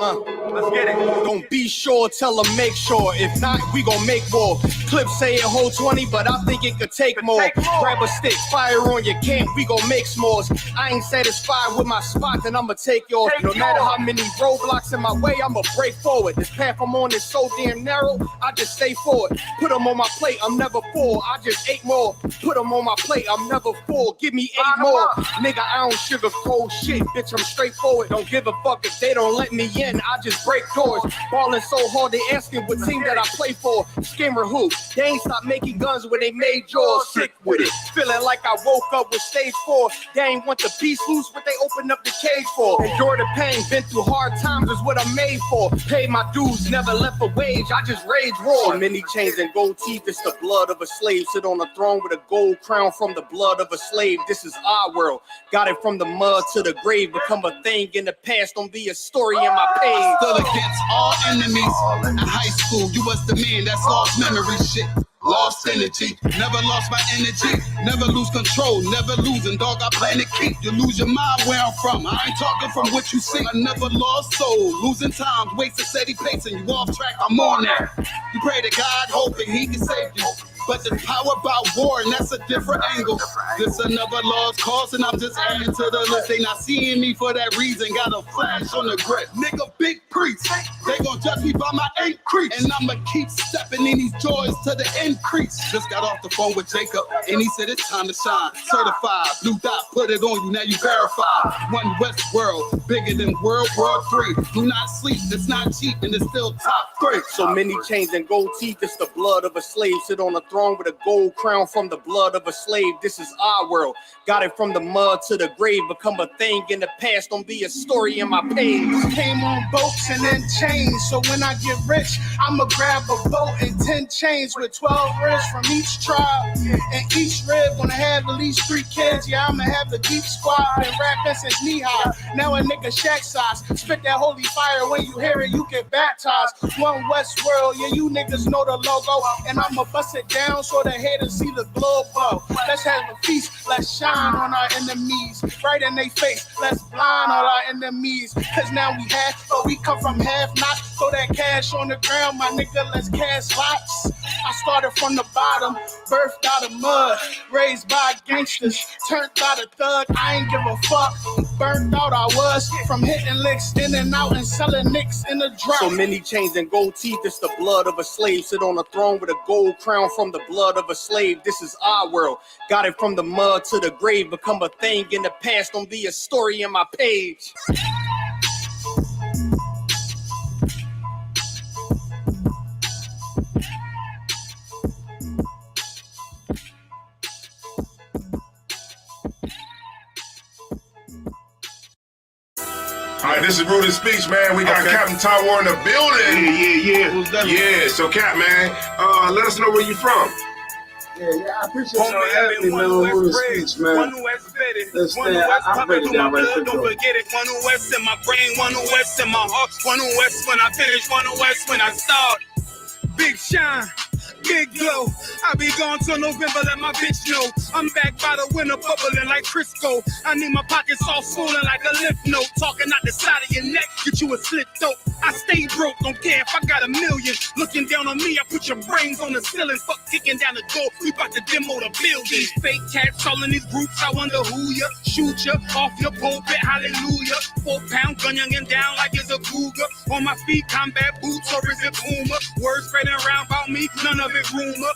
A: Let's get it. Don't be sure, tell them make sure. If not, we gon' make more. Clips say it hold 20, but I think it could take more. Grab a stick, fire on your camp, we gon' make s'mores. I ain't satisfied with my spot, then I'ma take yours. No matter how many roadblocks in my way, I'ma break forward. This path I'm on is so damn narrow, I just stay forward. Put them on my plate, I'm never full, I just ate more. Put them on my plate, I'm never full, give me 8 more. Nigga, I don't sugarcoat shit, bitch, I'm straightforward. Don't give a fuck if they don't let me in. I just break doors. Ballin' so hard, they asking what team that I play for. Scammer who? They ain't stopped making guns when they made yours. Sick with it. Feeling like I woke up with stage 4. They ain't want the beast loose, but they opened up the cage for. Endure the pain, been through hard times is what I'm made for. Paid my dues, never left a wage, I just rage roar. Many chains and gold teeth, it's the blood of a slave. Sit on a throne with a gold crown from the blood of a slave. This is our world. Got it from the mud to the grave. Become a thing in the past, don't be a story in my page.
L: Still against all enemies. In high school, you was the man that's lost memory shit. Lost energy, never lost my energy. Never lose control, never losing. Dog, I plan to keep. You lose your mind where I'm from. I ain't talking from what you see. I never lost soul. Losing time, wasting steady pace, and you off track. I'm on there. You pray to God, hoping He can save you. but the power about war, and that's a different angle. This another lost cause, and I'm just adding to the list. They not seeing me for that reason. Got a flash on the grip. Nigga, big priest. They gon' judge me by my increase. And I'ma keep stepping in these joys to the increase. Just got off the phone with Jacob, and he said it's time to shine. Certified, blue dot, put it on you, now you verified. One West world, bigger than World War III. Do not sleep, it's not cheap, and it's still top 3.
A: So many chains and gold teeth, it's the blood of a slave. Sit on a throne with a gold crown from the blood of a slave. This is our world. Got it from the mud to the grave. Become a thing in the past, don't be a story in my page.
M: Came on boats and then chains. So when I get rich, I'ma grab a boat and 10 chains with 12 ribs from each tribe. And each rib gonna have at least 3 kids. Yeah, I'ma have the deep squad. Been rapping since knee high. Now a nigga shack size. Spit that holy fire. When you hear it, you get baptized. One West world, yeah, you niggas know the logo. And I'ma bust it down so the haters see the globo. Let's have a feast. Let's shine on our enemies. Right in their face. Let's blind all our enemies. Cause now we have, but we come from half not. Throw that cash on the ground, my nigga, let's cast lots. I started from the bottom, birthed out of mud, raised by gangsters, turned out a thug. I ain't give a fuck. Burnt out I was from hitting licks in and out and selling nicks in the drop.
A: So many chains and gold teeth, it's the blood of a slave. Sit on a throne with a gold crown from the blood of a slave. This is our world. Got it from the mud to the grave. Become a thing in the past, don't be a story in my page.
N: All right, this is Rudy Speech, man. We got Captain Tywar in the building. Yeah. Yeah, so Cap, man, let us know where you from.
O: Yeah, I appreciate y'all having me, man, on Rudy Speech, man. Listen, I'm ready down right quick,
P: don't forget it. One West in my brain, one West in my heart, one West when I finish, one West when I start. Big shine. Big glow, I be gone till November, let my bitch know. I'm back by the winter, bubbling like Crisco. I need my pockets all swollen like a lymph node. Talking out the side of your neck, get you a slit throat. I stay broke, don't care if I got $1 million. Looking down on me, I put your brains on the ceiling. Fuck kicking down the door, we bout to demo the building. Fake cats all in these groups, I wonder who ya. Shoot ya off your pulpit, hallelujah. 4-pound gun youngin' down like it's a cougar. On my feet, combat boots, or is it Puma? Words spreading around about me, none of it rumor.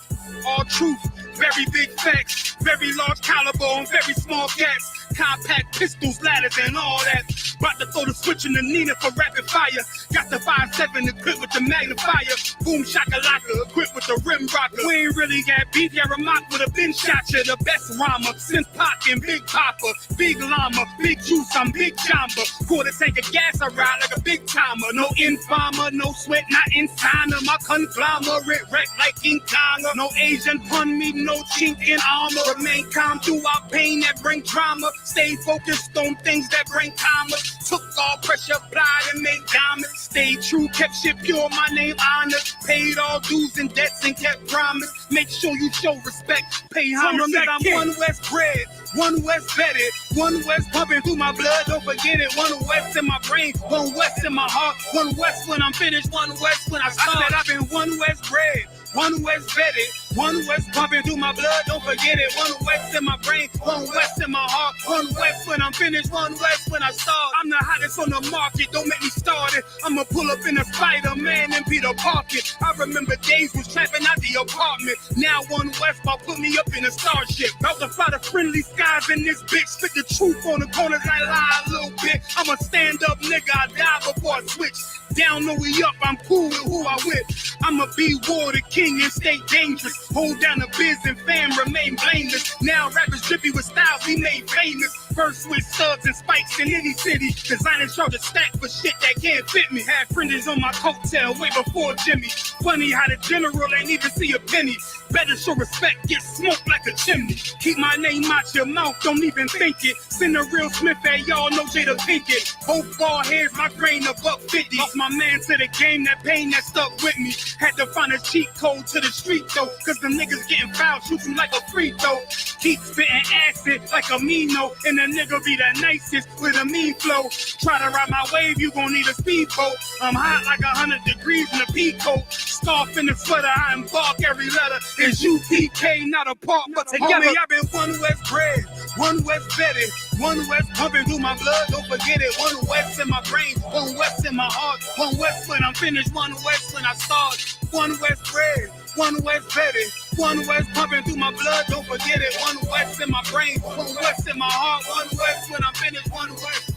P: All truth, very big facts. Very large caliber on very small cats. Compact pistols, ladders, and all that. About to throw the switch in the Nina for rapid fire. Got the 5.7 equipped with the magnifier. Boom shakalaka equipped with the rim rocker. We ain't really got beef, yeah, Ramak with a bin shot ya. The best rhymer since Pac and Big Papa. Big llama, big juice, I'm Big Jamba. Quarter tank of gas, I ride like a big timer. No informer, no sweat, not insider. My conglomerate wreck like King Kong. No Asian pun me, no chink in armor. Remain calm throughout pain that bring drama. Stay focused on things that bring commerce. Took all pressure, applied and made diamonds. Stayed true, kept shit pure, my name honored. Paid all dues and debts and kept promise. Make sure you show respect, pay homage. That I'm one West bred, one West vetted, one West pumping through my blood, don't forget it. One West in my brain, one West in my heart. One West when I'm finished, one West when I start. I said I've been one West bred, one West vetted, one West pumping through my blood, don't forget it. One West in my brain, one West in my heart. One West when I'm finished, one West when I start. I'm the hottest on the market, don't make me start it. I'ma pull up in a Spider-Man and Peter Parker. I remember days was trapping out the apartment. Now one West about put me up in a starship. About to fly the friendly skies in this bitch. Spit the truth on the corners, I lie a little bit. I'm a stand-up nigga, I die before I switch. Down, no we up, I'm cool with who I with. I'ma be war the king and stay dangerous. Hold down the biz and fam, remain blameless. Now rappers drippy with styles we made famous. First with studs and spikes in any city. Designing charge a stack for shit that can't fit me. Had fringes on my coattail way before Jimmy. Funny how the general ain't even see a penny. Better show respect, get smoked like a chimney. Keep my name out your mouth, don't even think it. Send a real Smith at y'all, no Jada Pinkett. Both ball heads, my grain a $1.50. Lost my man to the game, that pain that stuck with me. Had to find a cheat code to the street though. Cause the niggas getting fouled, shoot you like a free throw. Keep spitting acid like a Mino. And the nigga be the nicest with a mean flow. Try to ride my wave, you gon' need a speedboat. I'm hot like 100 degrees in a peacoat. Scarf in the sweater, I embark every letter. It's UPK, not a part, but together. Homie, I've been one West bred, one West vetted, one West pumping through my blood, don't forget it. One West in my brain, one West in my heart, one West when I'm finished, one West when I start. One West bred, one West vetted, one West pumping through my blood, don't forget it. One West in my brain, one West in my heart, one West when I'm finished, one West.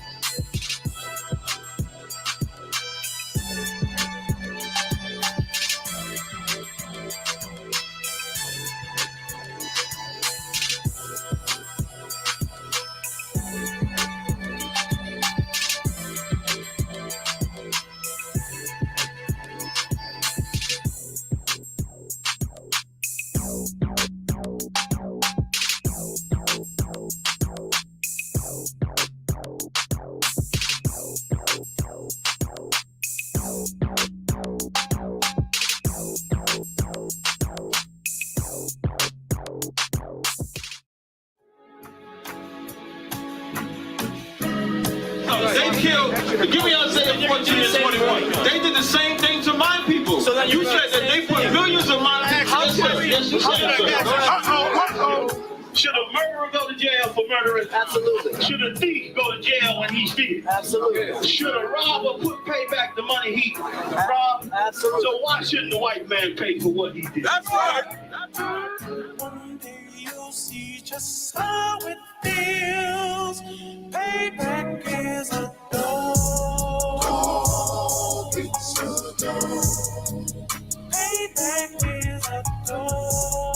Q: They killed, give me Isaiah 14 and 21. They did the same thing to my people. So you said that they put millions of my people. Yes, you said. Should a murderer go to jail for murdering? Absolutely. Should a thief go to jail when he steals? Absolutely. Should a robber pay back the money he robbed? Absolutely. So why shouldn't the white man pay for what he did? That's right. That's right. One day you'll see just how it feels. Payback is a dog. Payback is a dog.